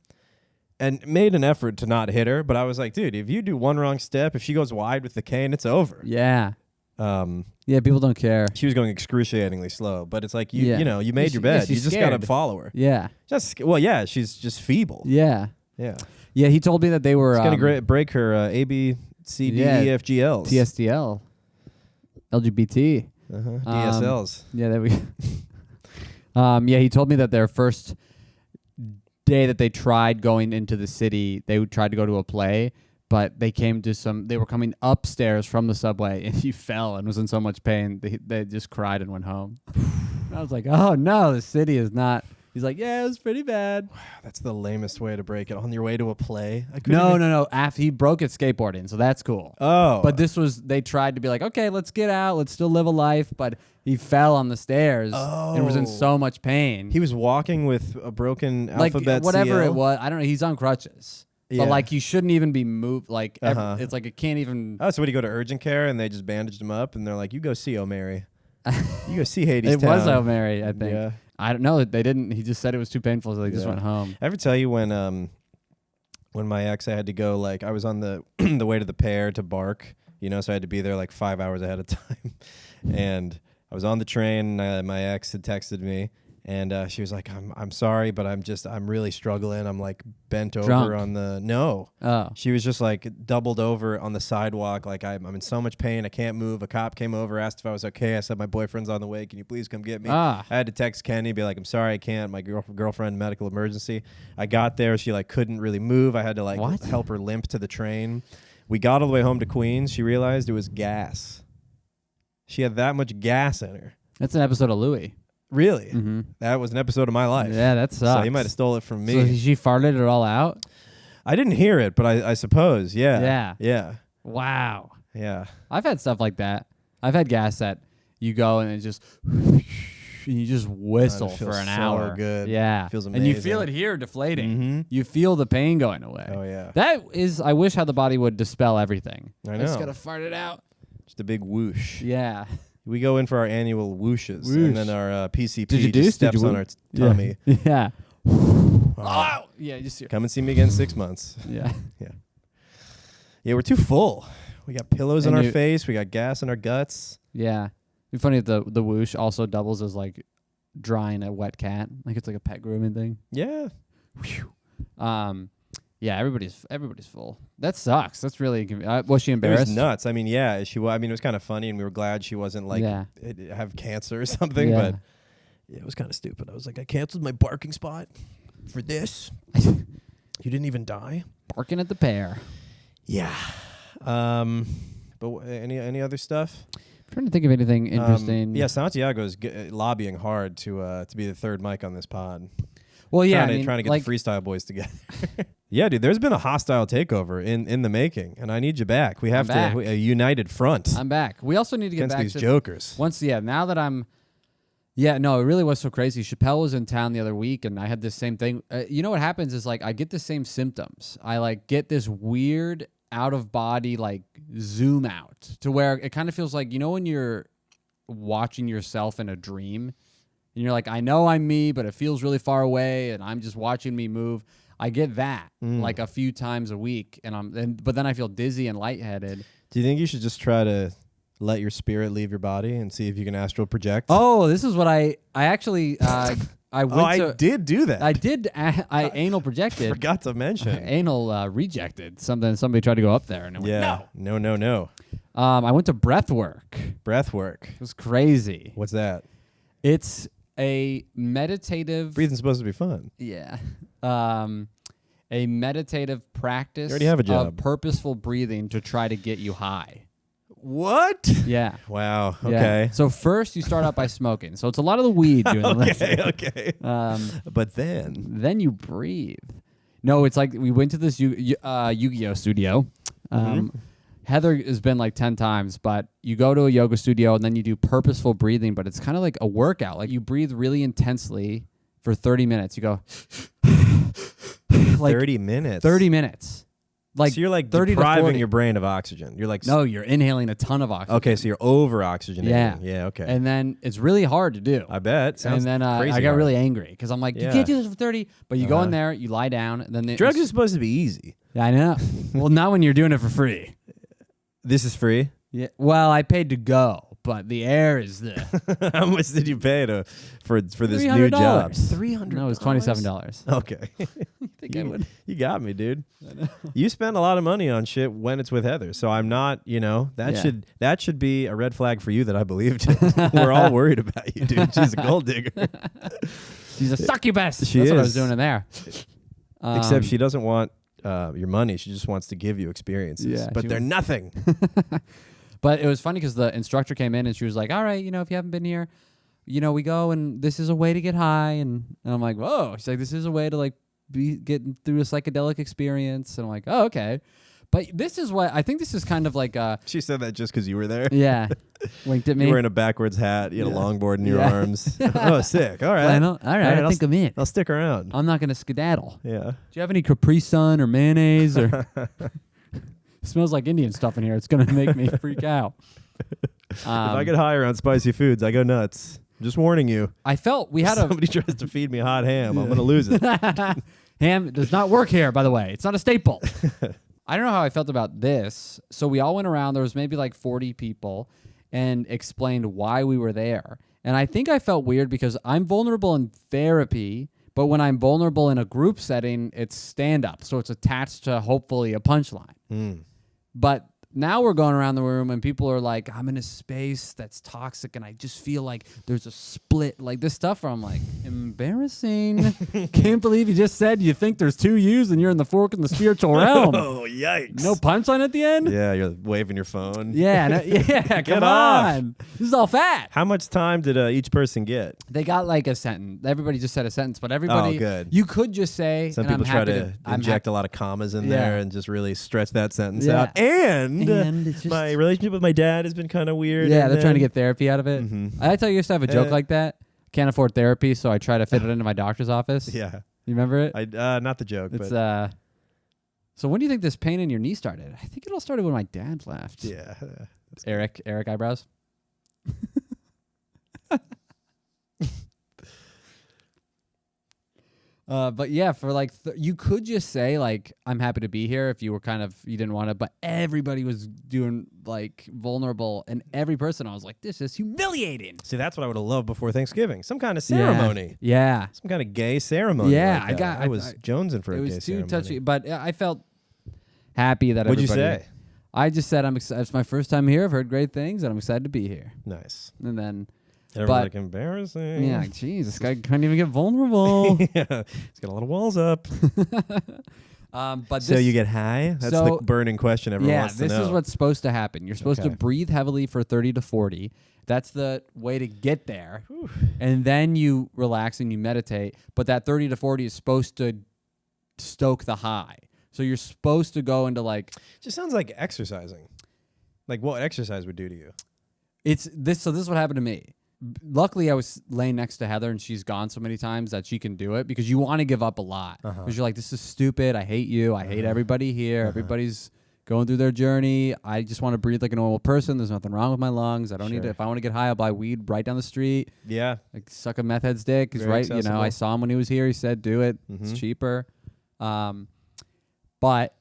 And made an effort to not hit her, but I was like, dude, if you do one wrong step, if she goes wide with the cane, it's over. Yeah. Yeah, people don't care. She was going excruciatingly slow, but it's like, you made your bed. You just got to follow her. Yeah. She's just feeble. Yeah. Yeah. Yeah, he told me that they were... It's going to break her A, B, C, D, E, F, G, Ls. TSDL. LGBT. DSLs. Yeah, there we go. Yeah, he told me that their first day that they tried going into the city, they tried to go to a play, but they were coming upstairs from the subway and he fell and was in so much pain they just cried and went home. I was like, oh no, the city is not. He's like, yeah, it was pretty bad. Wow, that's the lamest way to break it. On your way to a play? No. After he broke it skateboarding, so that's cool. Oh. But they tried to be like, okay, let's get out, let's still live a life, but he fell on the stairs and was in so much pain. He was walking with a broken alphabet whatever CL? it was. I don't know. He's on crutches. Yeah. But like he shouldn't even be moved. Like it's like it can't even. Oh, so would he go to urgent care and they just bandaged him up and they're like, you go see O'Mary. You go see Hades It Town. was O'Mary, I think. Yeah. I don't know. They didn't. He just said it was too painful, so they just went home. I ever tell you when my ex, I had to go, like, I was on the the way to the pair to Bark, so I had to be there like 5 hours ahead of time. And I was on the train, my ex had texted me, and she was like, I'm sorry, but I'm really struggling. I'm like bent over Drunk. on the, no. Oh. She was just like doubled over on the sidewalk. Like I'm in so much pain. I can't move. A cop came over, asked if I was okay. I said, my boyfriend's on the way. Can you please come get me? I had to text Kenny, be like, I'm sorry, I can't. My girlfriend, medical emergency. I got there. She like couldn't really move. I had to like help her limp to the train. We got all the way home to Queens. She realized it was gas. She had that much gas in her. That's an episode of Louie. Really? Mm-hmm. That was an episode of my life. Yeah, that sucks. So he might have stole it from me. So she farted it all out? I didn't hear it, but I suppose, yeah. Yeah. Yeah. Wow. Yeah. I've had stuff like that. I've had gas that you go and it just... and you just whistle for an hour. So good. Yeah. It feels amazing. And you feel it here deflating. Mm-hmm. You feel the pain going away. Oh, yeah. That is... I wish how the body would dispel everything. I know. I just gotta fart it out. Just a big whoosh. Yeah. We go in for our annual whooshes, Whoosh. And then our PCP Did you do? just steps Did you on our tummy. Yeah. Oh. Yeah, just Come and see me again in 6 months. Yeah. Yeah, we're too full. We got pillows on our face. We got gas in our guts. Yeah. It'd be funny if the whoosh also doubles as like drying a wet cat. Like it's like a pet grooming thing. Yeah. Yeah, everybody's full. That sucks. That's really was she embarrassed? It was nuts. I mean, yeah, it was kind of funny, and we were glad she wasn't like have cancer or something. Yeah. But yeah, it was kind of stupid. I was like, I canceled my barking spot for this. You didn't even die. Barking at the pair. Yeah. But any other stuff? I'm trying to think of anything interesting. Yeah, Santiago's lobbying hard to be the third mic on this pod. Well, yeah, trying to get the freestyle boys together. Yeah, dude, there's been a hostile takeover in the making, and I need you back. We have a united front. I'm back. We also need to get against back these to jokers. Now that I'm... Yeah, no, it really was so crazy. Chappelle was in town the other week, and I had this same thing. You know what happens is, like, I get the same symptoms. I, like, get this weird out-of-body, like, zoom out to where it kind of feels like, when you're watching yourself in a dream, and you're like, I know I'm me, but it feels really far away, and I'm just watching me move. I get that, like, a few times a week, but then I feel dizzy and lightheaded. Do you think you should just try to let your spirit leave your body and see if you can astral project? Oh, this is what I actually I I did do that. I did. I anal projected. Forgot to mention. Anal rejected. Somebody tried to go up there, and it went, no. I went to Breathwork. Breathwork. It was crazy. What's that? It's a meditative. Breathing's supposed to be fun. Yeah. A meditative practice. You already have a job. Of purposeful breathing to try to get you high. What? Yeah. Wow. Yeah. Okay. So first you start out by smoking. So it's a lot of the weed doing the lifting. Okay. But then you breathe. No, it's like we went to this Yu-Gi-Oh studio. Heather has been like 10 times, but you go to a yoga studio and then you do purposeful breathing, but it's kind of like a workout. Like you breathe really intensely for 30 minutes. You go like 30 minutes. 30 minutes. Like so you're like 30 depriving your brain of oxygen. You're like no, you're inhaling a ton of oxygen. Okay, so you're over oxygenating. Yeah. Yeah, okay. And then it's really hard to do. I bet. Sounds and then crazy I got hard. really angry because I'm like, you can't do this for 30. But you go in there, you lie down, and then drugs are supposed to be easy. I know. Well, not when you're doing it for free. This is free? Yeah. Well, I paid to go, but the air is there. How much did you pay for this new job? $300. No, it was $27. Okay. Think I would? You got me, dude. You spend a lot of money on shit when it's with Heather, so I'm not. That should be a red flag for you that I believed in. We're all worried about you, dude. She's a gold digger. She's a succubus. That's what I was doing in there. Except she doesn't want your money. She just wants to give you experiences. Yeah, but they're nothing. But it was funny because the instructor came in and she was like, all right, if you haven't been here, we go and this is a way to get high. And I'm like, whoa. She's like, this is a way to like be getting through a psychedelic experience. And I'm like, oh, okay. But this is what I think this is kind of like She said that just because you were there. Yeah. Winked at me. You were wearing a backwards hat. You had a longboard in your arms. Oh, sick. All right. All right. I think I'm in. I'll stick around. I'm not going to skedaddle. Yeah. Do you have any Capri Sun or mayonnaise or... It smells like Indian stuff in here. It's going to make me freak out. If I get high around spicy foods, I go nuts. I'm just warning you. I felt we had somebody tries to feed me hot ham, I'm going to lose it. Ham does not work here, by the way. It's not a staple. I don't know how I felt about this. So we all went around. There was maybe like 40 people and explained why we were there. And I think I felt weird because I'm vulnerable in therapy, but when I'm vulnerable in a group setting, it's stand-up. So it's attached to hopefully a punchline. But now we're going around the room and people are like, I'm in a space that's toxic and I just feel like there's a split. Like this stuff where I'm like, embarrassing. Can't believe you just said you think there's two yous and you're in the fork in the spiritual realm. Oh, yikes. No punchline at the end? Yeah, you're waving your phone. Yeah, come on. This is all fat. How much time did each person get? They got like a sentence. Everybody just said a sentence, but everybody. Oh, good. You could just say. Some people try to inject a lot of commas in there and just really stretch that sentence out. And it's just my relationship with my dad has been kind of weird. Yeah, they're trying to get therapy out of it. I tell you, I used to have a joke like that. Can't afford therapy, so I try to fit it into my doctor's office. Yeah. You remember it? Not the joke, it's, but. So when do you think this pain in your knee started? I think it all started when my dad left. Yeah. Eric eyebrows. But yeah, for like, you could just say like, I'm happy to be here if you were you didn't want to, but everybody was doing like vulnerable and every person I was like, this is humiliating. See, that's what I would have loved before Thanksgiving. Some kind of ceremony. Yeah. Some kind of gay ceremony. Yeah. Like I was jonesing for a gay ceremony. It was too touchy, but I felt happy that What'd everybody. What'd you say? I just said, it's my first time here. I've heard great things and I'm excited to be here. Nice. And then. Everyone's like, embarrassing. Yeah, geez, this guy couldn't even get vulnerable. Yeah, he's got a lot of walls up. But so you get high? That's the burning question everyone wants to know. Yeah, this is what's supposed to happen. You're supposed to breathe heavily for 30 to 40. That's the way to get there. Whew. And then you relax and you meditate. But that 30 to 40 is supposed to stoke the high. So you're supposed to go into like... Just sounds like exercising. Like what exercise would do to you. So this is what happened to me. Luckily, I was laying next to Heather, and she's gone so many times that she can do it because you want to give up a lot. Because you're like, this is stupid. I hate you. I hate everybody here. Everybody's going through their journey. I just want to breathe like a normal person. There's nothing wrong with my lungs. I don't need to. If I want to get high, I'll buy weed right down the street. Yeah. Like suck a meth head's dick. He's right. Accessible. I saw him when he was here. He said, do it. It's cheaper. But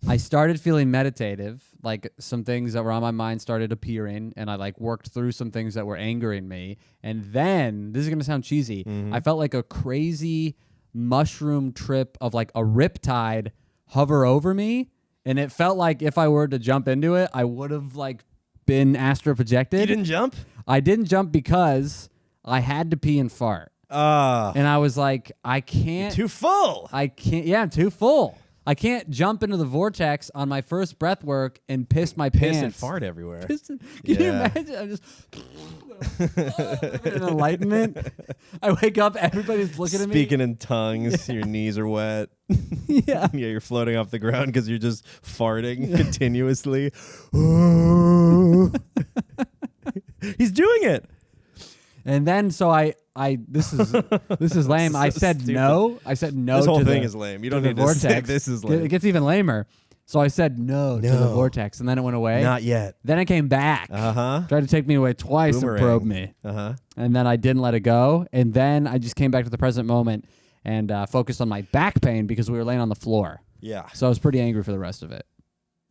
I started feeling meditative. Like some things that were on my mind started appearing, and I like worked through some things that were angering me. And then, this is gonna sound cheesy, I felt like a crazy mushroom trip of like a riptide hover over me, and it felt like if I were to jump into it, I would have like been astral projected. You didn't jump? I didn't jump because I had to pee and fart. And I was like, I can't. Too full. I can't. Yeah, I'm too full. I can't jump into the vortex on my first breath work and piss my pants. Piss and fart everywhere. Can you imagine? I'm just an enlightenment. I wake up, everybody's looking at me. Speaking in tongues, your knees are wet. Yeah. Yeah, you're floating off the ground because you're just farting continuously. He's doing it. And then this is lame. I said stupid. no. I said no. This whole to thing the, is lame. You don't to need the to say vortex. this is lame. It gets even lamer. So I said no to the vortex, and then it went away. Not yet. Then it came back. Uh-huh. Tried to take me away twice Boomerang. and probe me. Uh-huh. And then I didn't let it go. And then I just came back to the present moment and focused on my back pain because we were laying on the floor. Yeah. So I was pretty angry for the rest of it.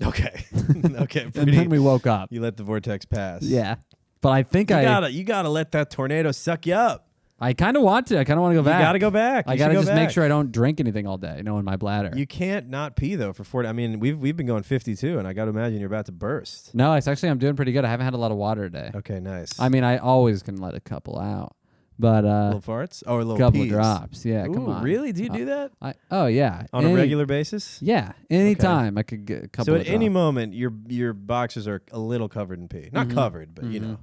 Okay. Okay. And then we woke up. You let the vortex pass. Yeah. But I think you gotta let that tornado suck you up. I kind of want to. I kind of want to go back. You gotta go back. I gotta just make sure I don't drink anything all day, in my bladder. You can't not pee though for 40. I mean, we've been going 52, and I gotta imagine you're about to burst. No, I'm doing pretty good. I haven't had a lot of water today. Okay, nice. I mean, I always can let a couple out, but little farts or little couple pees. drops. Yeah, come on. Really? Do you do that Oh yeah, on a regular basis? Yeah, anytime I could get a couple. So at any moment, your boxers are a little covered in pee. Not covered, but you know,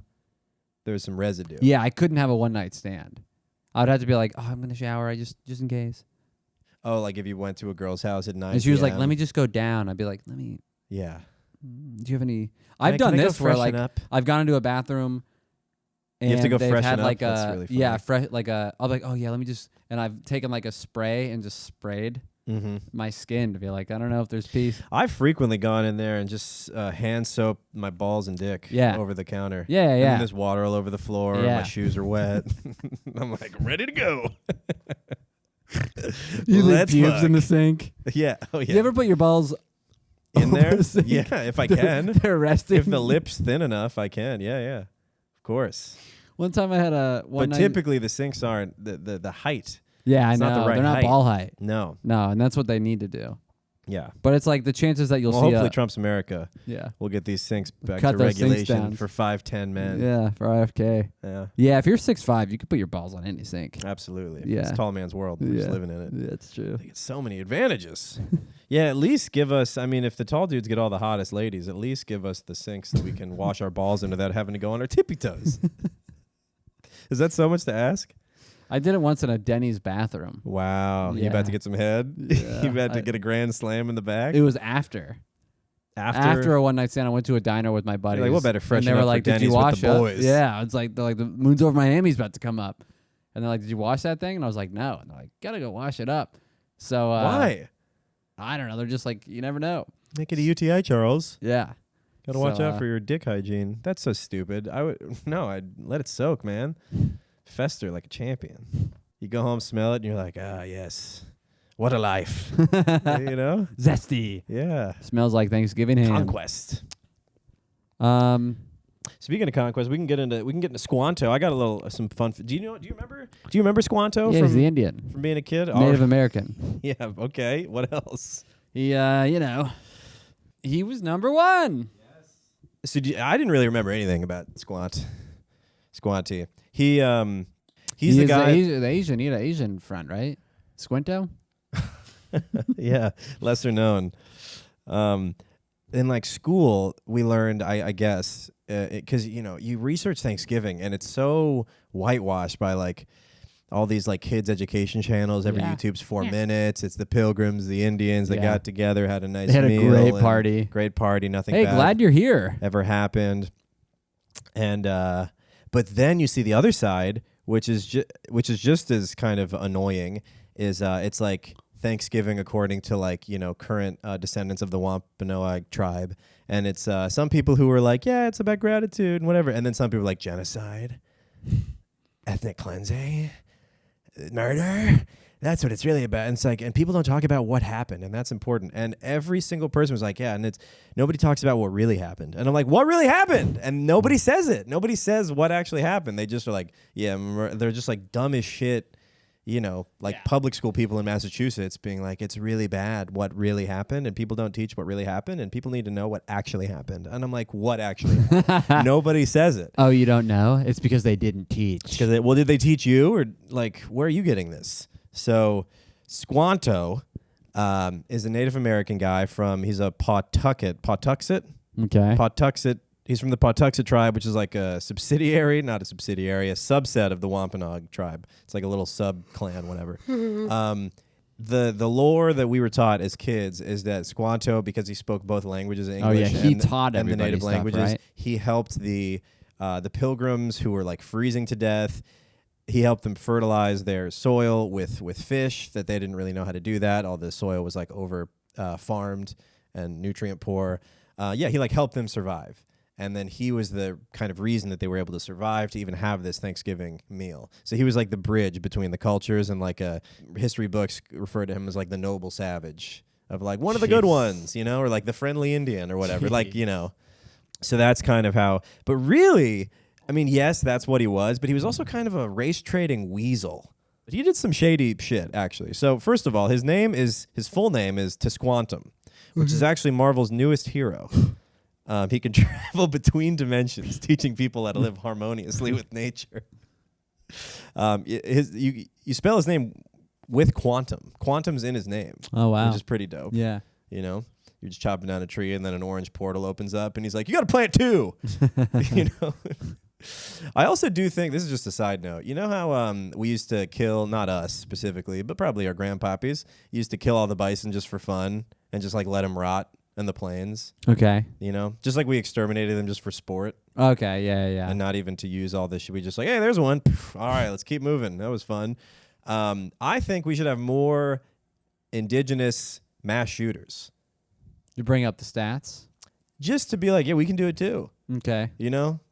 there's some residue. Yeah, I couldn't have a one night stand. I would have to be like, I'm gonna shower. Just in case. Oh, like if you went to a girl's house at 9 And she was like, let me just go down. I'd be like, let me. Yeah. Do you have any? I've done this where like I've gone into a bathroom. And you have to go they've freshen had up. like That's a really funny. yeah, I'll be like, oh yeah, let me just, and I've taken like a spray and just sprayed my skin to be like, I don't know if there's pee. I've frequently gone in there and just hand soap my balls and dick over the counter. Yeah, And yeah. then there's water all over the floor. Yeah. My shoes are wet. I'm like, ready to go. You leave Let's pubes fuck. in the sink. Yeah. Oh yeah. You ever put your balls in there? over the sink? Yeah, if I can. They're resting. If the lip's thin enough, I can. Yeah, yeah. Of course. One time I had a But typically the sinks aren't the height. Yeah, I It's know. not the right They're not height. ball height. No. No, and that's what they need to do. Yeah. But it's like the chances that you'll Well, see. hopefully Trump's America. Yeah. We'll get these sinks back Cut to those sinks regulation down. for 5'10" men. Yeah, for RFK. Yeah. Yeah, if you're 6'5", you can put your balls on any sink. Absolutely. Yeah. It's a tall man's world. We're just living in it. Yeah, that's true. They get so many advantages. Yeah, at least give us, I mean, if the tall dudes get all the hottest ladies, at least give us the sinks that we can wash our balls in without having to go on our tippy toes. Is that so much to ask? I did it once in a Denny's bathroom. Wow. You Yeah. about to get some head? Yeah. You about to get a grand slam in the back? It was after. After a one night stand, I went to a diner with my buddies. You're like, we'll better freshen and they were up like, for "Did you Denny's with wash the up?" boys. Yeah, it's like they're like the moon's over Miami's about to come up, and they're like, "Did you wash that thing?" And I was like, "No." And they're like, "Gotta go wash it up." So why? I don't know. They're just like, you never know. Make it a UTI, Charles. Yeah. Gotta watch out for your dick hygiene. That's so stupid. I'd let it soak, man. Fester like a champion. You go home, smell it, and you're like, ah, yes. What a life. You know? Zesty. Yeah. Smells like Thanksgiving ham. Conquest. Speaking of conquest, we can get into Squanto. I got some fun. Do you remember Squanto? Yeah, he's the Indian. From being a kid? Native American. Yeah, okay. What else? He he was number one. Yes. So I didn't really remember anything about Squanty. He's the guy. The Asian. He had an Asian friend, right? Squanto? Yeah, lesser known. In like school, we learned, I guess, because you research Thanksgiving and it's so whitewashed by like all these like kids education channels. Every YouTube's 4 minutes. It's the Pilgrims, the Indians. They got together, had a nice meal. They had a great party. Great party. Nothing. Hey, bad glad you're here. ever happened. And but then you see the other side, which is just as kind of annoying. Is it's like Thanksgiving according to like current descendants of the Wampanoag tribe, and it's some people who were like, yeah, it's about gratitude and whatever, and then some people are like genocide, ethnic cleansing, murder, That's what it's really about. And it's like, and people don't talk about what happened, and that's important. And every single person was like, yeah, and it's nobody talks about what really happened. And I'm like, what really happened? And nobody says it. Nobody says what actually happened. They just are like, yeah, they're just like dumb as shit, like public school people in Massachusetts being like, it's really bad what really happened, and people don't teach what really happened, and people need to know what actually happened. And I'm like, what actually happened? Nobody says it. Oh, you don't know? It's because they didn't teach. Well, did they teach you, or like, where are you getting this? So Squanto is a Native American guy he's a Pawtuxet. Okay. Pawtuxet. He's from the Pawtuxet tribe, which is like a subset of the Wampanoag tribe. It's like a little sub-clan, whatever. The lore that we were taught as kids is that Squanto, because he spoke both languages, English and the native stuff, languages, right? he helped the pilgrims who were like freezing to death. He helped them fertilize their soil with fish that they didn't really know how to do that. All the soil was like over farmed and nutrient poor. He like helped them survive. And then he was the kind of reason that they were able to survive to even have this Thanksgiving meal. So he was like the bridge between the cultures, and like history books refer to him as like the noble savage of like one of the good ones, or like the friendly Indian or whatever, So that's kind of how, but really, I mean, yes, that's what he was, but he was also kind of a race trading weasel. But he did some shady shit, actually. So first of all, his full name is Tisquantum, which is actually Marvel's newest hero. He can travel between dimensions, teaching people how to live harmoniously with nature. You spell his name with quantum. Quantum's in his name. Oh, wow. Which is pretty dope. Yeah. You're just chopping down a tree, and then an orange portal opens up, and he's like, you got to plant two. I also do think, this is just a side note, you know how we used to kill, not us specifically, but probably our grandpappies, used to kill all the bison just for fun and just like let them rot in the plains. Okay. Just like we exterminated them just for sport. Okay, yeah. And not even to use all this shit. We just like, hey, there's one. All right, let's keep moving. That was fun. I think we should have more indigenous mass shooters. You bring up the stats? Just to be like, yeah, we can do it too. Okay.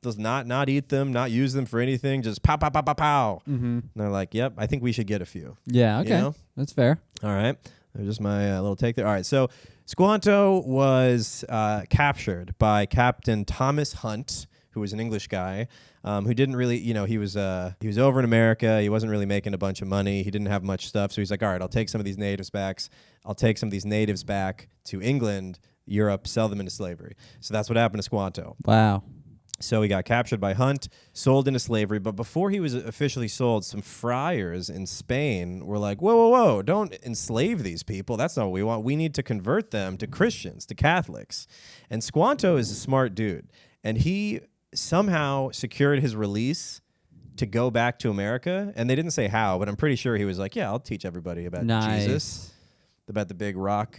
Those not eat them, not use them for anything, just pow, pow, pow, pow, pow. Mm-hmm. And they're like, yep, I think we should get a few. Yeah, okay. That's fair. All right. There's just my little take there. All right, so Squanto was captured by Captain Thomas Hunt, who was an English guy, who didn't really, he was over in America. He wasn't really making a bunch of money. He didn't have much stuff. So he's like, all right, I'll take some of these natives back. I'll take some of these natives back to England, Europe, sell them into slavery. So that's what happened to Squanto. Wow. So he got captured by Hunt, sold into slavery. But before he was officially sold, some friars in Spain were like, whoa, don't enslave these people. That's not what we want. We need to convert them to Christians, to Catholics. And Squanto is a smart dude. And he somehow secured his release to go back to America. And they didn't say how, but I'm pretty sure he was like, yeah, I'll teach everybody about Jesus, about the big rock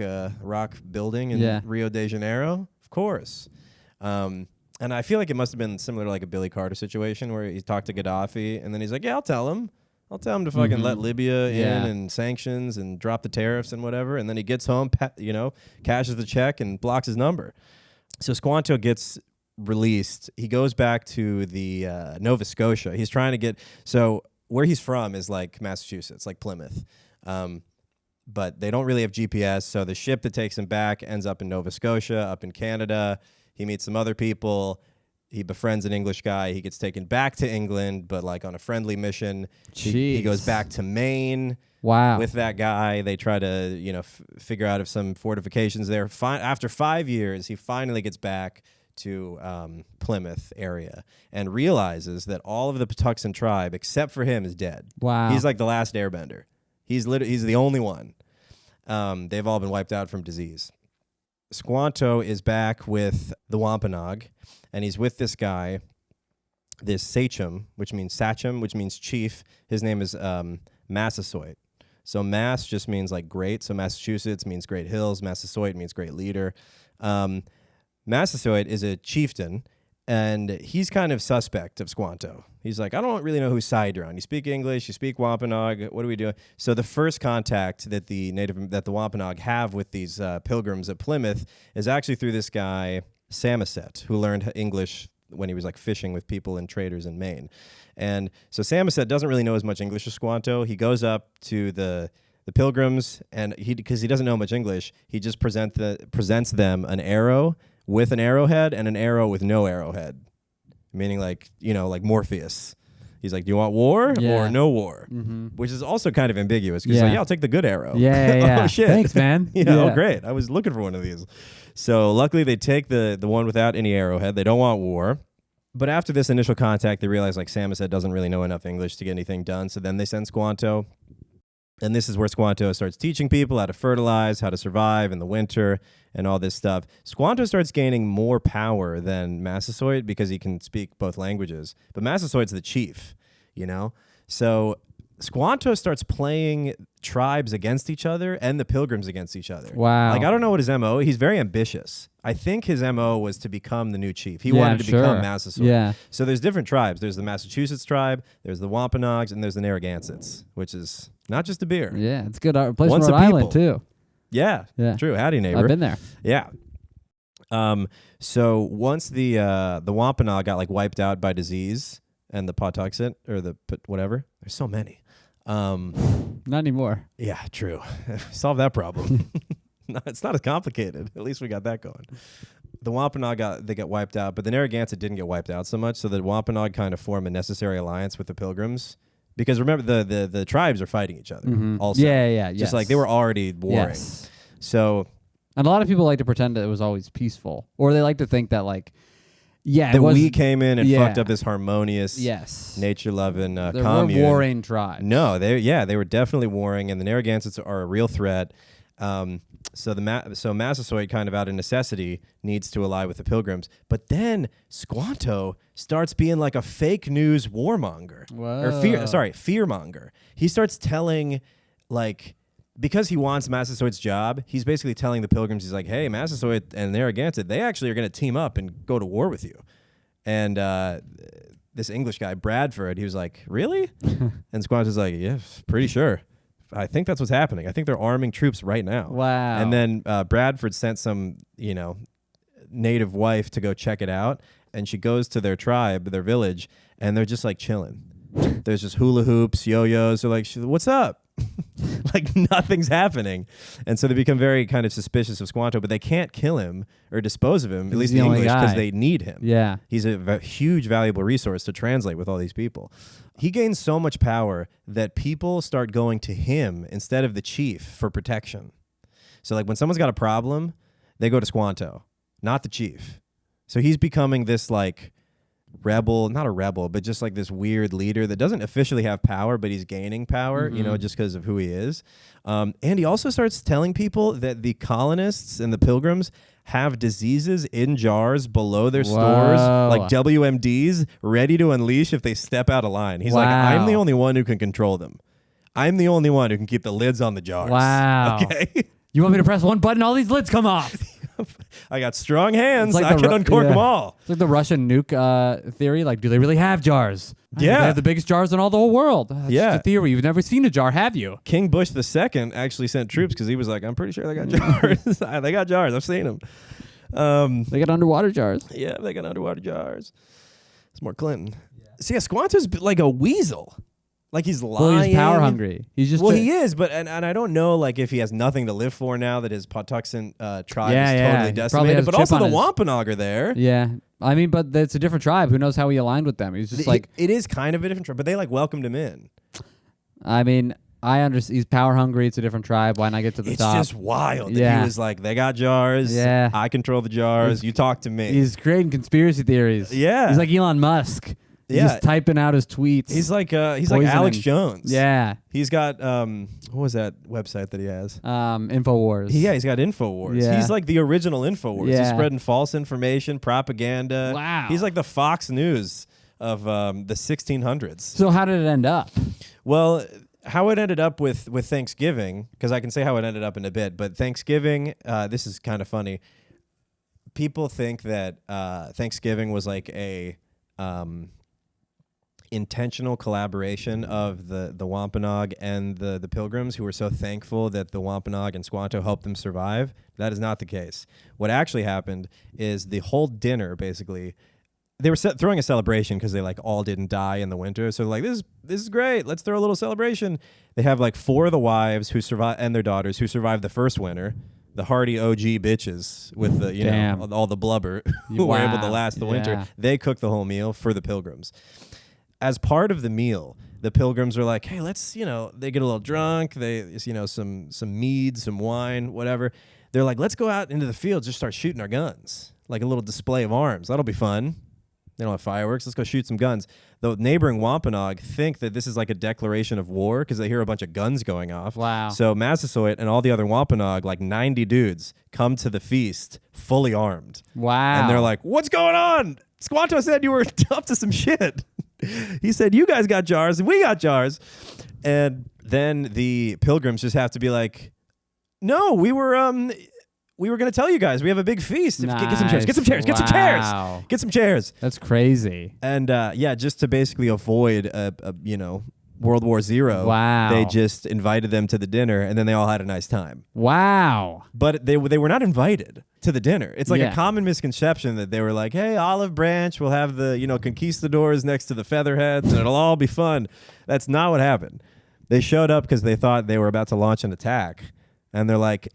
building in Rio de Janeiro. Of course. And I feel like it must have been similar to like a Billy Carter situation where he talked to Gaddafi, and then he's like, yeah, I'll tell him to fucking let Libya in and sanctions and drop the tariffs and whatever. And then he gets home, cashes the check and blocks his number. So Squanto gets released. He goes back to the Nova Scotia. He's trying to get, so where he's from is like Massachusetts, like Plymouth. But they don't really have GPS. So the ship that takes him back ends up in Nova Scotia, up in Canada. He meets some other people. He befriends an English guy. He gets taken back to England, but like on a friendly mission. He goes back to Maine. Wow. With that guy. They try to, figure out if some fortifications there. After 5 years, he finally gets back to Plymouth area and realizes that all of the Patuxent tribe, except for him, is dead. Wow. He's like the last airbender. He's the only one. They've all been wiped out from disease. Squanto is back with the Wampanoag, and he's with this guy, this sachem, which means chief. His name is Massasoit. So Mass just means like great. So Massachusetts means great hills. Massasoit means great leader. Massasoit is a chieftain, and he's kind of suspect of Squanto. He's like, I don't really know whose side you're on. You speak English, you speak Wampanoag. What are we doing? So the first contact that the Wampanoag have with these pilgrims at Plymouth is actually through this guy, Samoset, who learned English when he was like fishing with people and traders in Maine. And so Samoset doesn't really know as much English as Squanto. He goes up to the pilgrims, and because he doesn't know much English, he just presents them an arrow with an arrowhead and an arrow with no arrowhead, meaning like Morpheus. He's like, do you want war or no war? Mm-hmm. Which is also kind of ambiguous because he's like, I'll take the good arrow. Yeah. Oh, shit. Thanks, man. Oh, great. I was looking for one of these. So luckily they take the one without any arrowhead. They don't want war. But after this initial contact, they realize like Samoset doesn't really know enough English to get anything done. So then they send Squanto. And this is where Squanto starts teaching people how to fertilize, how to survive in the winter, and all this stuff. Squanto starts gaining more power than Massasoit because he can speak both languages. But Massasoit's the chief, So Squanto starts playing tribes against each other and the pilgrims against each other. Wow. Like, I don't know what his MO. He's very ambitious. I think his MO was to become the new chief. He wanted to become Massasoit. Yeah. So there's different tribes. There's the Massachusetts tribe, there's the Wampanoags, and there's the Narragansetts, which is not just a beer. Yeah, it's a good place Once in Rhode Island, too. Yeah, true. Howdy, neighbor. I've been there. Yeah. So once the Wampanoag got like wiped out by disease and the Pawtuxet or the whatever, there's so many. Not anymore. Yeah, true. Solve that problem. No, it's not as complicated. At least we got that going. The Wampanoag got wiped out, but the Narragansett didn't get wiped out so much. So the Wampanoag kind of form a necessary alliance with the Pilgrims. Because remember, the tribes are fighting each other also. Yeah. Just like they were already warring. Yes. So, and a lot of people like to pretend that it was always peaceful. Or they like to think that like, that we came in and fucked up this harmonious, nature-loving commune. They were warring tribes. No, they were definitely warring, and the Narragansetts are a real threat. So Massasoit, kind of out of necessity, needs to ally with the Pilgrims. But then Squanto starts being like a fake news warmonger. Whoa. Or fearmonger. He starts telling, like, because he wants Massasoit's job, he's basically telling the Pilgrims, he's like, hey, Massasoit and Narragansett, they actually are going to team up and go to war with you. And this English guy, Bradford, he was like, really? And Squanto's like, yeah, pretty sure. I think that's what's happening. I think they're arming troops right now. Wow. And then Bradford sent some, native wife to go check it out. And she goes to their tribe, their village, and they're just like chilling. There's just hula hoops, yo-yos. They're like, what's up? Like nothing's happening. And so they become very kind of suspicious of Squanto, but they can't kill him or dispose of him, at least the English, because they need him. Yeah. He's a huge, valuable resource to translate with all these people. He gains so much power that people start going to him instead of the chief for protection. So like when someone's got a problem, they go to Squanto, not the chief. So he's becoming this like rebel, not a rebel, but just like this weird leader that doesn't officially have power, but he's gaining power, just because of who he is. And he also starts telling people that the colonists and the Pilgrims have diseases in jars below their stores, like WMDs, ready to unleash if they step out of line. He's like, I'm the only one who can control them. I'm the only one who can keep the lids on the jars. Wow. Okay. You want me to press one button, all these lids come off. I got strong hands. Like I can uncork them all. It's like the Russian nuke theory. Like, do they really have jars? Yeah. They have the biggest jars in all the whole world. That's just a theory. You've never seen a jar, have you? King Bush II actually sent troops because he was like, I'm pretty sure they got jars. They got jars. I've seen them. They got underwater jars. Yeah, they got underwater jars. It's more Clinton. Yeah. See, Squanto's like a weasel. Like he's lying. Well, he's power hungry. He's just he is, but and I don't know like if he has nothing to live for now that his Pawtuxet tribe is totally decimated. But also the Wampanoag are there. Yeah, I mean, but it's a different tribe. Who knows how he aligned with them? He's just like it is kind of a different tribe, but they like welcomed him in. I mean, I understand. He's power hungry. It's a different tribe. Why not get to the top? It's just wild. Yeah. He was like, they got jars. Yeah. I control the jars. You talk to me. He's creating conspiracy theories. Yeah. He's like Elon Musk. He's just typing out his tweets. He's like Alex Jones. Yeah. He's got what was that website that he has? Infowars. Yeah, he's got Infowars. Yeah. He's like the original Infowars. Yeah. He's spreading false information, propaganda. Wow. He's like the Fox News of the 1600s. So how did it end up? Well, how it ended up with Thanksgiving, because I can say how it ended up in a bit, but Thanksgiving, this is kind of funny. People think that Thanksgiving was like a intentional collaboration of the Wampanoag and the Pilgrims, who were so thankful that the Wampanoag and Squanto helped them survive. That is not the case. What actually happened is the whole dinner, basically, they were throwing a celebration because they like all didn't die in the winter. So like this is great. Let's throw a little celebration. They have like 4 of the wives who survive and their daughters who survived the first winter. The hardy OG bitches with the all the blubber who were able to last the winter. They cook the whole meal for the pilgrims. As part of the meal, the pilgrims are like, hey, let's, they get a little drunk. They, some mead, some wine, whatever. They're like, let's go out into the fields, just start shooting our guns. Like a little display of arms. That'll be fun. They don't have fireworks. Let's go shoot some guns. The neighboring Wampanoag think that this is like a declaration of war because they hear a bunch of guns going off. Wow. So Massasoit and all the other Wampanoag, like 90 dudes, come to the feast fully armed. Wow. And they're like, what's going on? Squanto said you were up to some shit. He said, you guys got jars and we got jars. And then the pilgrims just have to be like, no, we were going to tell you guys we have a big feast. Nice. Get some chairs. Get some chairs. Get some chairs. Get some chairs. That's crazy. And just to basically avoid World War Zero. Wow. They just invited them to the dinner, and then they all had a nice time. Wow. But they were not invited to the dinner. It's like a common misconception that they were like, hey, Olive Branch, we'll have the conquistadors next to the featherheads, and it'll all be fun. That's not what happened. They showed up because they thought they were about to launch an attack, and they're like,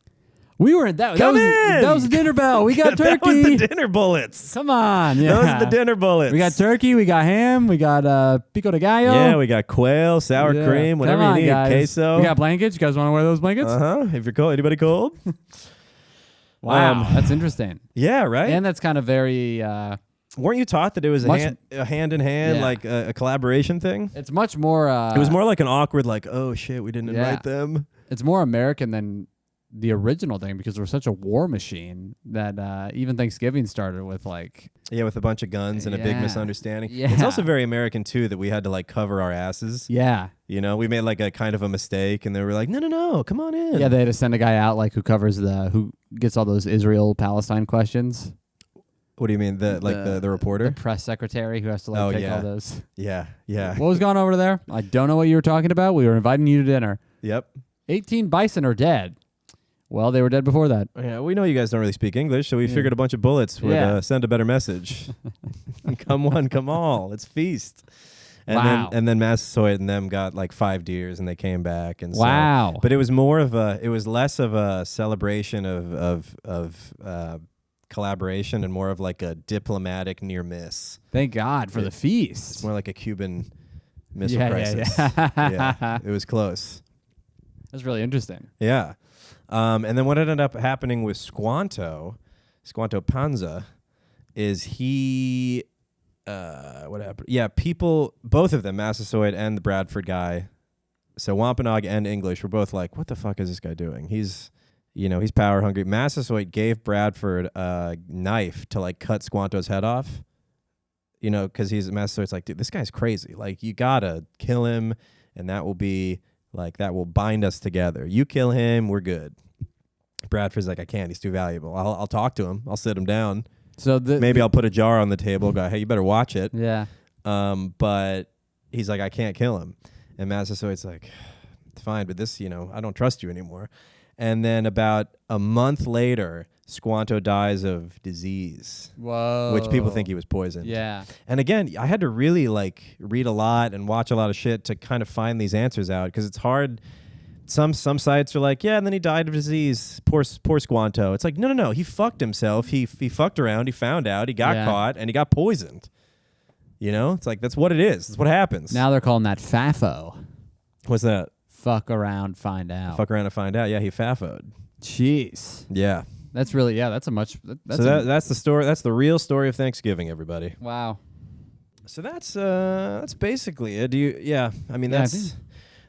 we were that was the dinner bell. We got turkey. That was the dinner bullets. Come on, yeah. Those are the dinner bullets. We got turkey. We got ham. We got pico de gallo. Yeah, we got quail, sour cream, whatever you need. Guys. Queso. We got blankets. You guys want to wear those blankets? If you're cold, anybody cold? Wow, that's interesting. Yeah, right. And that's kind of very. Weren't you taught that it was a hand in hand, like a collaboration thing? It's much more. It was more like an awkward, like, oh shit, we didn't invite them. It's more American than the original thing because we're such a war machine that even Thanksgiving started with like with a bunch of guns and a big misunderstanding. Yeah. It's also very American too that we had to like cover our asses. Yeah. We made like a kind of a mistake and they were like, no, come on in. Yeah, they had to send a guy out like who gets all those Israel-Palestine questions. What do you mean? The reporter? The press secretary who has to take all those. Yeah. What was going on over there? I don't know what you were talking about. We were inviting you to dinner. Yep. 18 bison are dead. Well, they were dead before that. Yeah, we know you guys don't really speak English, so we figured a bunch of bullets would send a better message. Come one, come all. It's feast. And then Massasoit and them got like 5 deers, and they came back. And wow. But it was less of a celebration of collaboration and more of like a diplomatic near miss. Thank God for the feast. It's more like a Cuban missile crisis. Yeah, it was close. That's really interesting. Yeah. And then what ended up happening with Squanto Panza, is what happened? Yeah, both of them, Massasoit and the Bradford guy, so Wampanoag and English, were both like, what the fuck is this guy doing? He's power hungry. Massasoit gave Bradford a knife to like cut Squanto's head off, because Massasoit's like, dude, this guy's crazy. Like, you gotta kill him, and that will bind us together. You kill him, we're good. Bradford's like, I can't. He's too valuable. I'll talk to him. I'll sit him down. So maybe I'll put a jar on the table. Go, hey, you better watch it. Yeah. But he's like, I can't kill him. And Massasoit's like, fine, but this, I don't trust you anymore. And then about a month later, Squanto dies of disease. Whoa. Which people think he was poisoned. Yeah. And again, I had to really like read a lot and watch a lot of shit to kind of find these answers out, because it's hard. Some sites are like, yeah, and then he died of disease. Poor Squanto. It's like, no. He fucked himself. He fucked around. He found out. He got caught, and he got poisoned. It's like, that's what it is. That's what happens. Now they're calling that FAFO. What's that? Fuck around, find out. Fuck around and find out. Yeah, he FAFO'd. Jeez. Yeah. That's really, that's a much... That's the story. That's the real story of Thanksgiving, everybody. Wow. So that's basically it.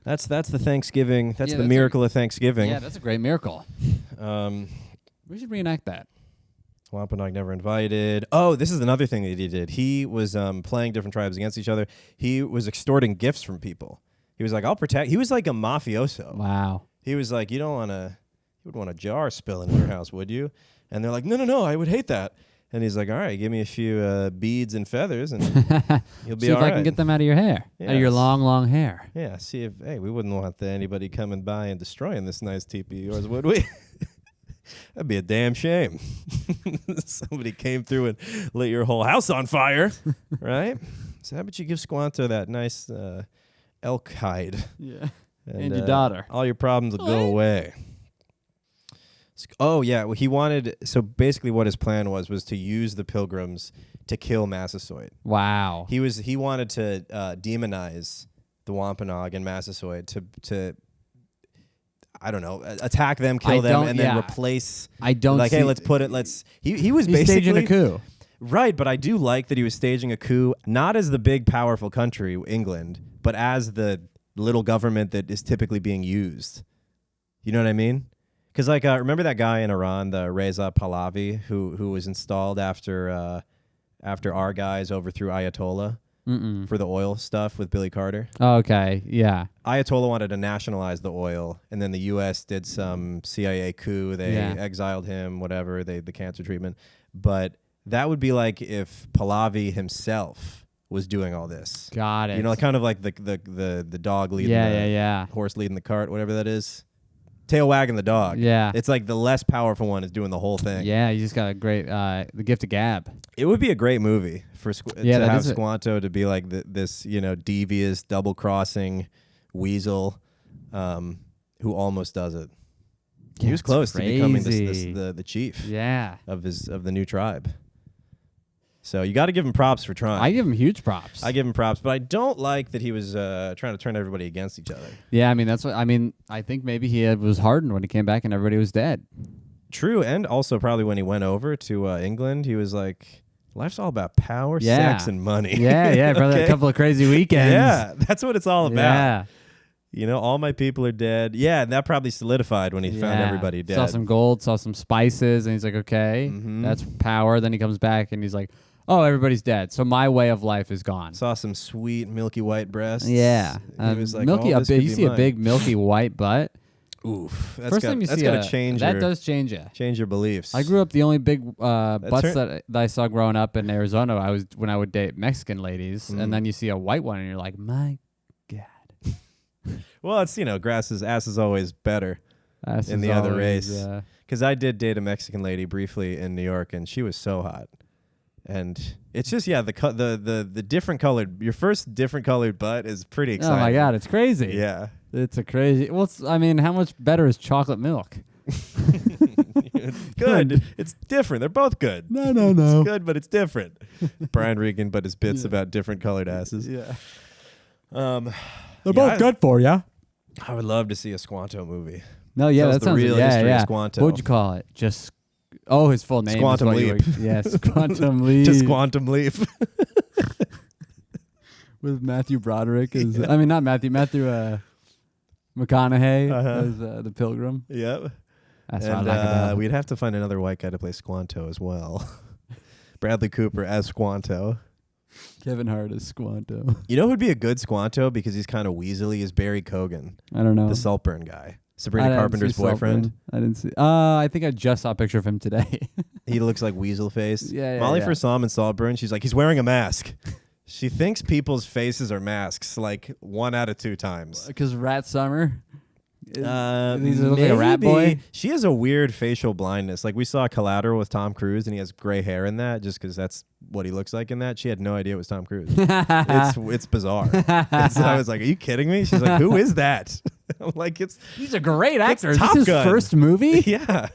That's the Thanksgiving. That's the miracle of Thanksgiving. Yeah, that's a great miracle. We should reenact that. Wampanoag never invited. Oh, this is another thing that he did. He was playing different tribes against each other. He was extorting gifts from people. He was like, I'll protect. He was like a mafioso. Wow. He was like, you would want a jar spilling in your house, would you? And they're like, no, I would hate that. And he's like, all right, give me a few beads and feathers, and you'll be all right. See if I can get them out of your hair, out of your long, long hair. Yeah, see if, we wouldn't want anybody coming by and destroying this nice teepee of yours, would we? That'd be a damn shame. Somebody came through and lit your whole house on fire, right? So how about you give Squanto that nice elk hide? Yeah. And your daughter. All your problems will go away. Oh, yeah. Well, he wanted... So basically what his plan was to use the pilgrims to kill Massasoit. Wow. He wanted to demonize the Wampanoag and Massasoit to I don't know, attack them, kill them, and then replace... I don't Like, hey, let's put it... He was basically... staging a coup. Right, but I do like that he was staging a coup, not as the big, powerful country, England, but as the little government that is typically being used. You know what I mean? Because, like, remember that guy in Iran, the Reza Pahlavi, who was installed after our guys overthrew Ayatollah for the oil stuff with Billy Carter? Oh, okay, yeah. Ayatollah wanted to nationalize the oil, and then the U.S. did some CIA coup. They exiled him, whatever, the cancer treatment. But that would be like if Pahlavi himself was doing all this. Got it. You know, kind of like the dog leading the horse leading the cart, whatever that is. Tail wagging the dog. Yeah. It's like the less powerful one is doing the whole thing. Yeah, you just got a great, the gift of gab. It would be a great movie to have Squanto to be like this, devious, double-crossing weasel who almost does it. He was close to becoming the chief of the new tribe. So you got to give him props for trying. I give him huge props. I give him props, but I don't like that he was trying to turn everybody against each other. Yeah, I think maybe he was hardened when he came back and everybody was dead. True, and also probably when he went over to England, he was like, life's all about power, sex, and money. Yeah, probably a couple of crazy weekends. Yeah, that's what it's all about. Yeah. All my people are dead. Yeah, and that probably solidified when he found everybody dead. Saw some gold, saw some spices, and he's like, okay, that's power. Then he comes back and he's like, oh, everybody's dead. So my way of life is gone. Saw some sweet milky white breasts. Yeah. He was like, milky, you see a big milky white butt. Oof. First time you see gotta change that does change you. Change your beliefs. I grew up, the only big butts that I saw growing up in Arizona, when I would date Mexican ladies, and then you see a white one and you're like, my God. Well, it's, ass is always better in the other race. Because I did date a Mexican lady briefly in New York, and she was so hot. And it's just, the different colored, your first different colored butt is pretty exciting. Oh my God, it's crazy. Yeah. It's a crazy, how much better is chocolate milk? Good. It's different. They're both good. No. It's good, but it's different. Brian Regan, but his bits about different colored asses. Yeah. They're both good for you. I would love to see a Squanto movie. No, yeah, that sounds real history of Squanto. What would you call it? Just his full name. Squantum Leap. Squantum Leap. Just Squantum Leap. With Matthew Broderick not Matthew McConaughey as the Pilgrim. Yep. That's what I like about it. We'd have to find another white guy to play Squanto as well. Bradley Cooper as Squanto. Kevin Hart as Squanto. You know who'd be a good Squanto because he's kind of weaselly is Barry Cogan. I don't know. The Saltburn guy. Sabrina Carpenter's boyfriend. I didn't see. I think I just saw a picture of him today. He looks like weasel face. Yeah. Molly first saw him in Saltburn. She's like, he's wearing a mask. She thinks people's faces are masks like 1 out of 2 times. Because Rat Summer. He's like a rat boy. She has a weird facial blindness. Like we saw Collateral with Tom Cruise, and he has gray hair in that, just because that's what he looks like in that. She had no idea it was Tom Cruise. It's bizarre. I was like, "Are you kidding me?" She's like, "Who is that?" I'm like, He's a great actor. Is Top this his Gun. first movie? Yeah.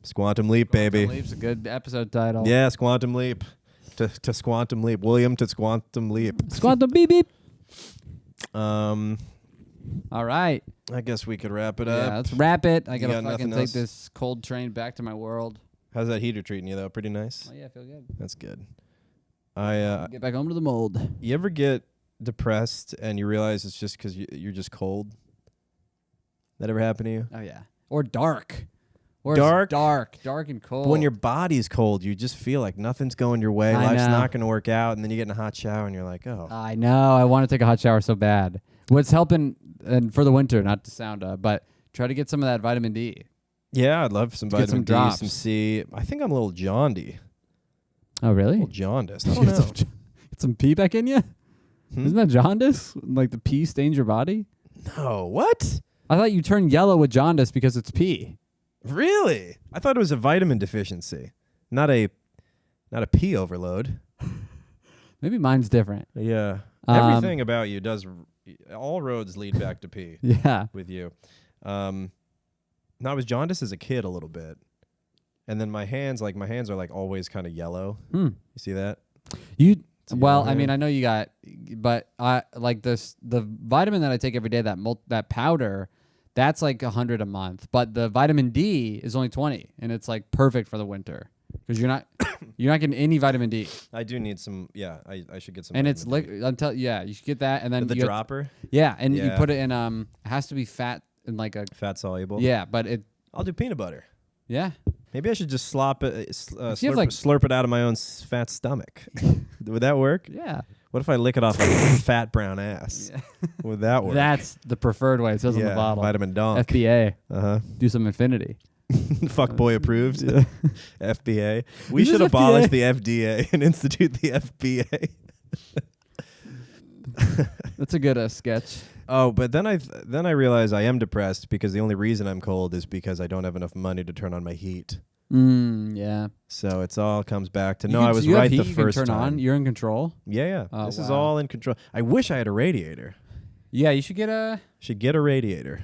Squantum Leap, baby. Squantum Leap's a good episode title. Yeah, Squantum Leap. To Squantum Leap. William to Squantum Leap. Squantum beep beep. All right. I guess we could wrap it up. Yeah, let's wrap it. I gotta got fucking nothing take else? this cold train back to my world. How's that heater treating you, though? Pretty nice? Oh, yeah, I feel good. That's good. I get back home to the mold. You ever get depressed and you realize it's just because you're just cold? That ever happen to you? Oh, yeah. Or dark. Or dark? Dark and cold. But when your body's cold, you just feel like nothing's going your way. Life's not going to work out. And then you get in a hot shower and you're like, oh. I know. I want to take a hot shower so bad. What's helping, and for the winter, not to sound, but try to get some of that vitamin D. Yeah, I'd love some vitamin D, some C. I think I'm a little jaundy. Oh, really? A little jaundiced. I don't know. Get some pee back in you? Isn't that jaundice? Like the pee stains your body? No. What? I thought you turn yellow with jaundice because it's pee. Really? I thought it was a vitamin deficiency, not a pee overload. Maybe mine's different. Yeah. Everything about you does. All roads lead back to pee. Yeah. With you. No, I was jaundiced as a kid a little bit, and then my hands are like always kind of yellow. You see that? Well, I mean, I know you got, but I like this. The vitamin that I take every day, that powder, that's like 100 a month. But the vitamin D is only 20, and it's like perfect for the winter because you're not getting any vitamin D. I do need some. Yeah, I should get some. And it's you should get that, and then the dropper. You put it in. It has to be fat and like a fat soluble. Yeah, but I'll do peanut butter. Yeah. Maybe I should just slurp it out of my own fat stomach. Would that work? Yeah. What if I lick it off like a fat brown ass? Yeah. Would that work? That's the preferred way. It says on the bottle. Vitamin donk. FBA. Uh-huh. Do some infinity. Fuck boy approved. FBA. We should abolish the FDA and institute the FBA. That's a good sketch. Oh, but then I realize I am depressed because the only reason I'm cold is because I don't have enough money to turn on my heat. Yeah. So it's all comes back to I was right the first time. On. You're in control. Yeah. Oh, this is all in control. I wish I had a radiator. Yeah, you should get a. Should get a radiator.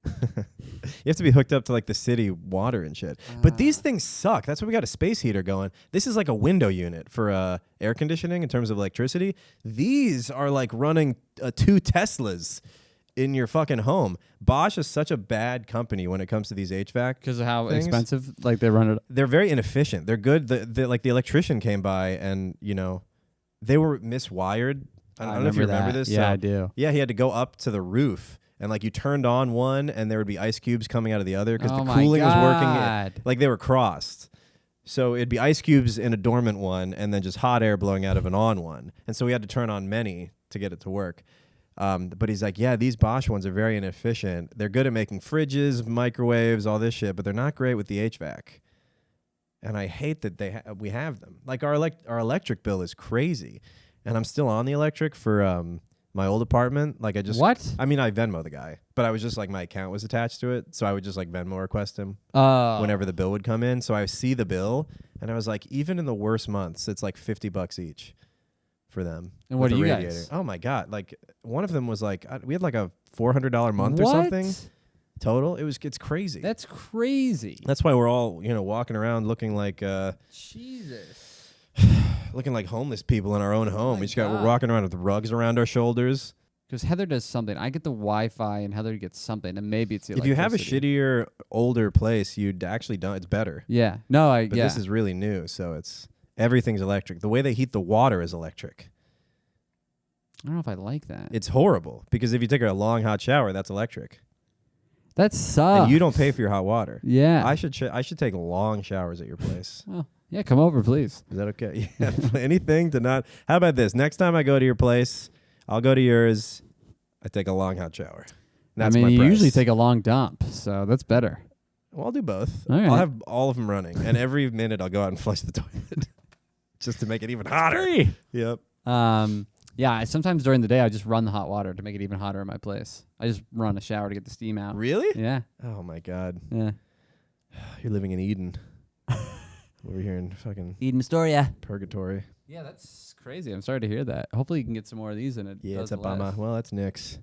You have to be hooked up to like the city water and shit. But these things suck. That's why we got a space heater going. This is like a window unit for air conditioning in terms of electricity. These are like running 2 Teslas in your fucking home. Bosch is such a bad company when it comes to these HVAC because of how things. Expensive like they run it. They're very inefficient. They're good. Like the electrician came by and they were miswired. I don't know if you remember this. Yeah, I do. Yeah, he had to go up to the roof. And like you turned on one and there would be ice cubes coming out of the other because the cooling was working. Like they were crossed. So it'd be ice cubes in a dormant one and then just hot air blowing out of an on one. And so we had to turn on many to get it to work. But he's like, yeah, these Bosch ones are very inefficient. They're good at making fridges, microwaves, all this shit, but they're not great with the HVAC. And I hate that we have them. Like our electric bill is crazy. And I'm still on the electric for my old apartment. Like I Venmo the guy, but I was just like my account was attached to it, so I would just like Venmo request him whenever the bill would come in. So I see the bill, and I was like, even in the worst months, it's like $50 each for them. And what do you guys? Oh my god! Like one of them was like we had like a $400 month or something total. It's crazy. That's crazy. That's why we're all walking around looking like Jesus. Looking like homeless people in our own home. We're walking around with rugs around our shoulders. Because Heather does something. I get the Wi-Fi and Heather gets something, and maybe it's the If you have a shittier, older place, you'd actually don't. It's better. Yeah. No, But this is really new, so everything's electric. The way they heat the water is electric. I don't know if I like that. It's horrible because if you take a long hot shower, that's electric. That sucks. And you don't pay for your hot water. Yeah. I should take long showers at your place. Well. Yeah, come over, please. Is that okay? Yeah, anything to not... How about this? Next time I go to your place, I'll go to yours. I take a long hot shower. That's you usually take a long dump, so that's better. Well, I'll do both. All right. I'll have all of them running, and every minute I'll go out and flush the toilet just to make it even hotter. Free. Yep. Yeah, sometimes during the day I just run the hot water to make it even hotter in my place. I just run a shower to get the steam out. Really? Yeah. Oh, my God. Yeah. You're living in Eden. Over here in fucking Eden Astoria. Purgatory. Yeah, that's crazy. I'm sorry to hear that. Hopefully you can get some more of these in it. Yeah, it's a bummer. Well, that's Nick's.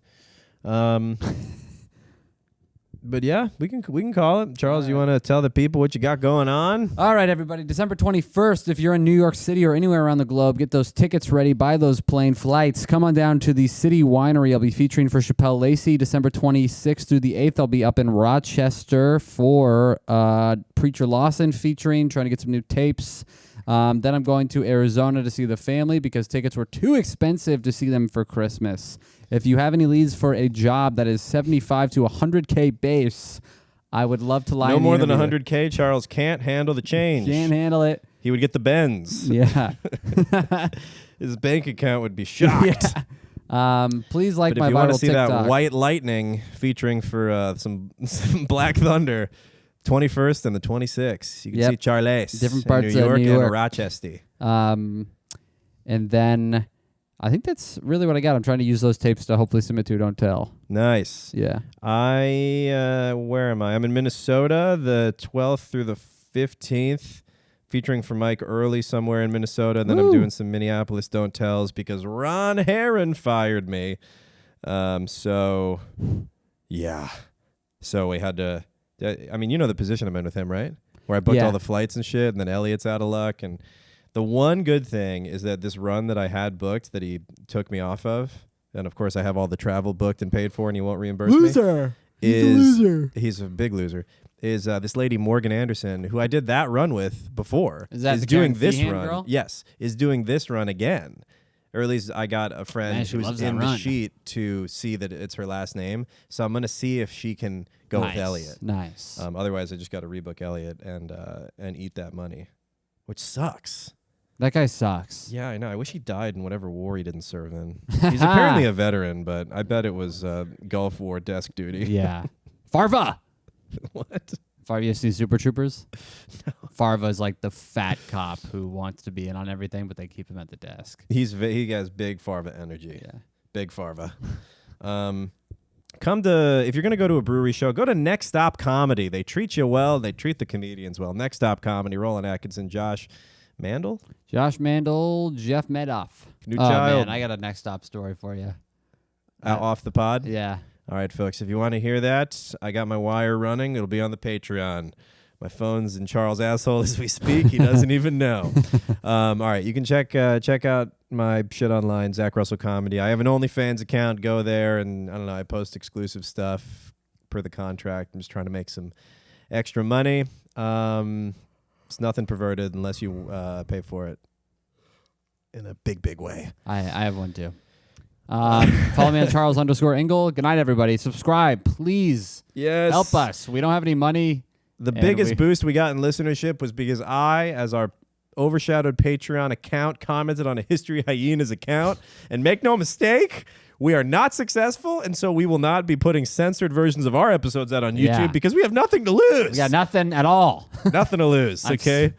But yeah, we can call it. Charles, you want to tell the people what you got going on? All right, everybody. December 21st, if you're in New York City or anywhere around the globe, get those tickets ready. Buy those plane flights. Come on down to the City Winery. I'll be featuring for Chappelle Lacey. December 26th through the 8th, I'll be up in Rochester for Preacher Lawson featuring, trying to get some new tapes. Then I'm going to Arizona to see the family because tickets were too expensive to see them for Christmas. If you have any leads for a job that is 75 to 100K base, I would love to line No more than 100K. Charles can't handle the change. Can't handle it. He would get the Benz. Yeah. His bank account would be shocked. Yeah. Please like my viral TikTok. But if you want to see that White Lightning featuring for some Black Thunder, 21st and the 26th, you can see Charles different parts in New York of New York and Rochester. And then I think that's really what I got. I'm trying to use those tapes to hopefully submit to Don't Tell. Nice. Yeah. Where am I? I'm in Minnesota, the 12th through the 15th, featuring for Mike Early somewhere in Minnesota. And then I'm doing some Minneapolis Don't Tells because Ron Herron fired me. So, yeah. So we had to, I mean, you know the position I'm in with him, right? Where I booked all the flights and shit, and then Elliot's out of luck. And the one good thing is that this run that I had booked that he took me off of, and of course I have all the travel booked and paid for, and he won't reimburse me. He's a loser. He's a big loser. Is this lady Morgan Anderson, who I did that run with before, is doing this run? Girl? Yes, is doing this run again. Or at least I got a friend who's in the sheet to see that it's her last name. So I'm gonna see if she can go with Elliot. Nice. Otherwise, I just got to rebook Elliot and eat that money, which sucks. That guy sucks. Yeah, I know. I wish he died in whatever war he didn't serve in. He's apparently a veteran, but I bet it was Gulf War desk duty. Yeah. Farva. What? Farva, you see Super Troopers? No. Farva is like the fat cop who wants to be in on everything, but they keep him at the desk. He has big Farva energy. Yeah. Big Farva. If you're going to go to a brewery show, go to Next Stop Comedy. They treat you well. They treat the comedians well. Next Stop Comedy, Roland Atkinson, Josh Mandel, Jeff Medoff. New child. Man, I got a Next Stop story for you. Off the pod? Yeah. All right, folks, if you want to hear that, I got my wire running. It'll be on the Patreon. My phone's in Charles' asshole as we speak. He doesn't even know. All right, you can check out my shit online, Zach Russell Comedy. I have an OnlyFans account. Go there, and I don't know, I post exclusive stuff per the contract. I'm just trying to make some extra money. It's nothing perverted unless you pay for it in a big, big way. I have one too. Follow me on Charles_Ingle. Good night, everybody. Subscribe, please. Yes. Help us. We don't have any money. The biggest boost we got in listenership was because I, as our Overshadowed Patreon account, commented on a History Hyenas account. And make no mistake, we are not successful, and so we will not be putting censored versions of our episodes out on YouTube because we have nothing to lose. We got nothing at all. Nothing to lose, okay?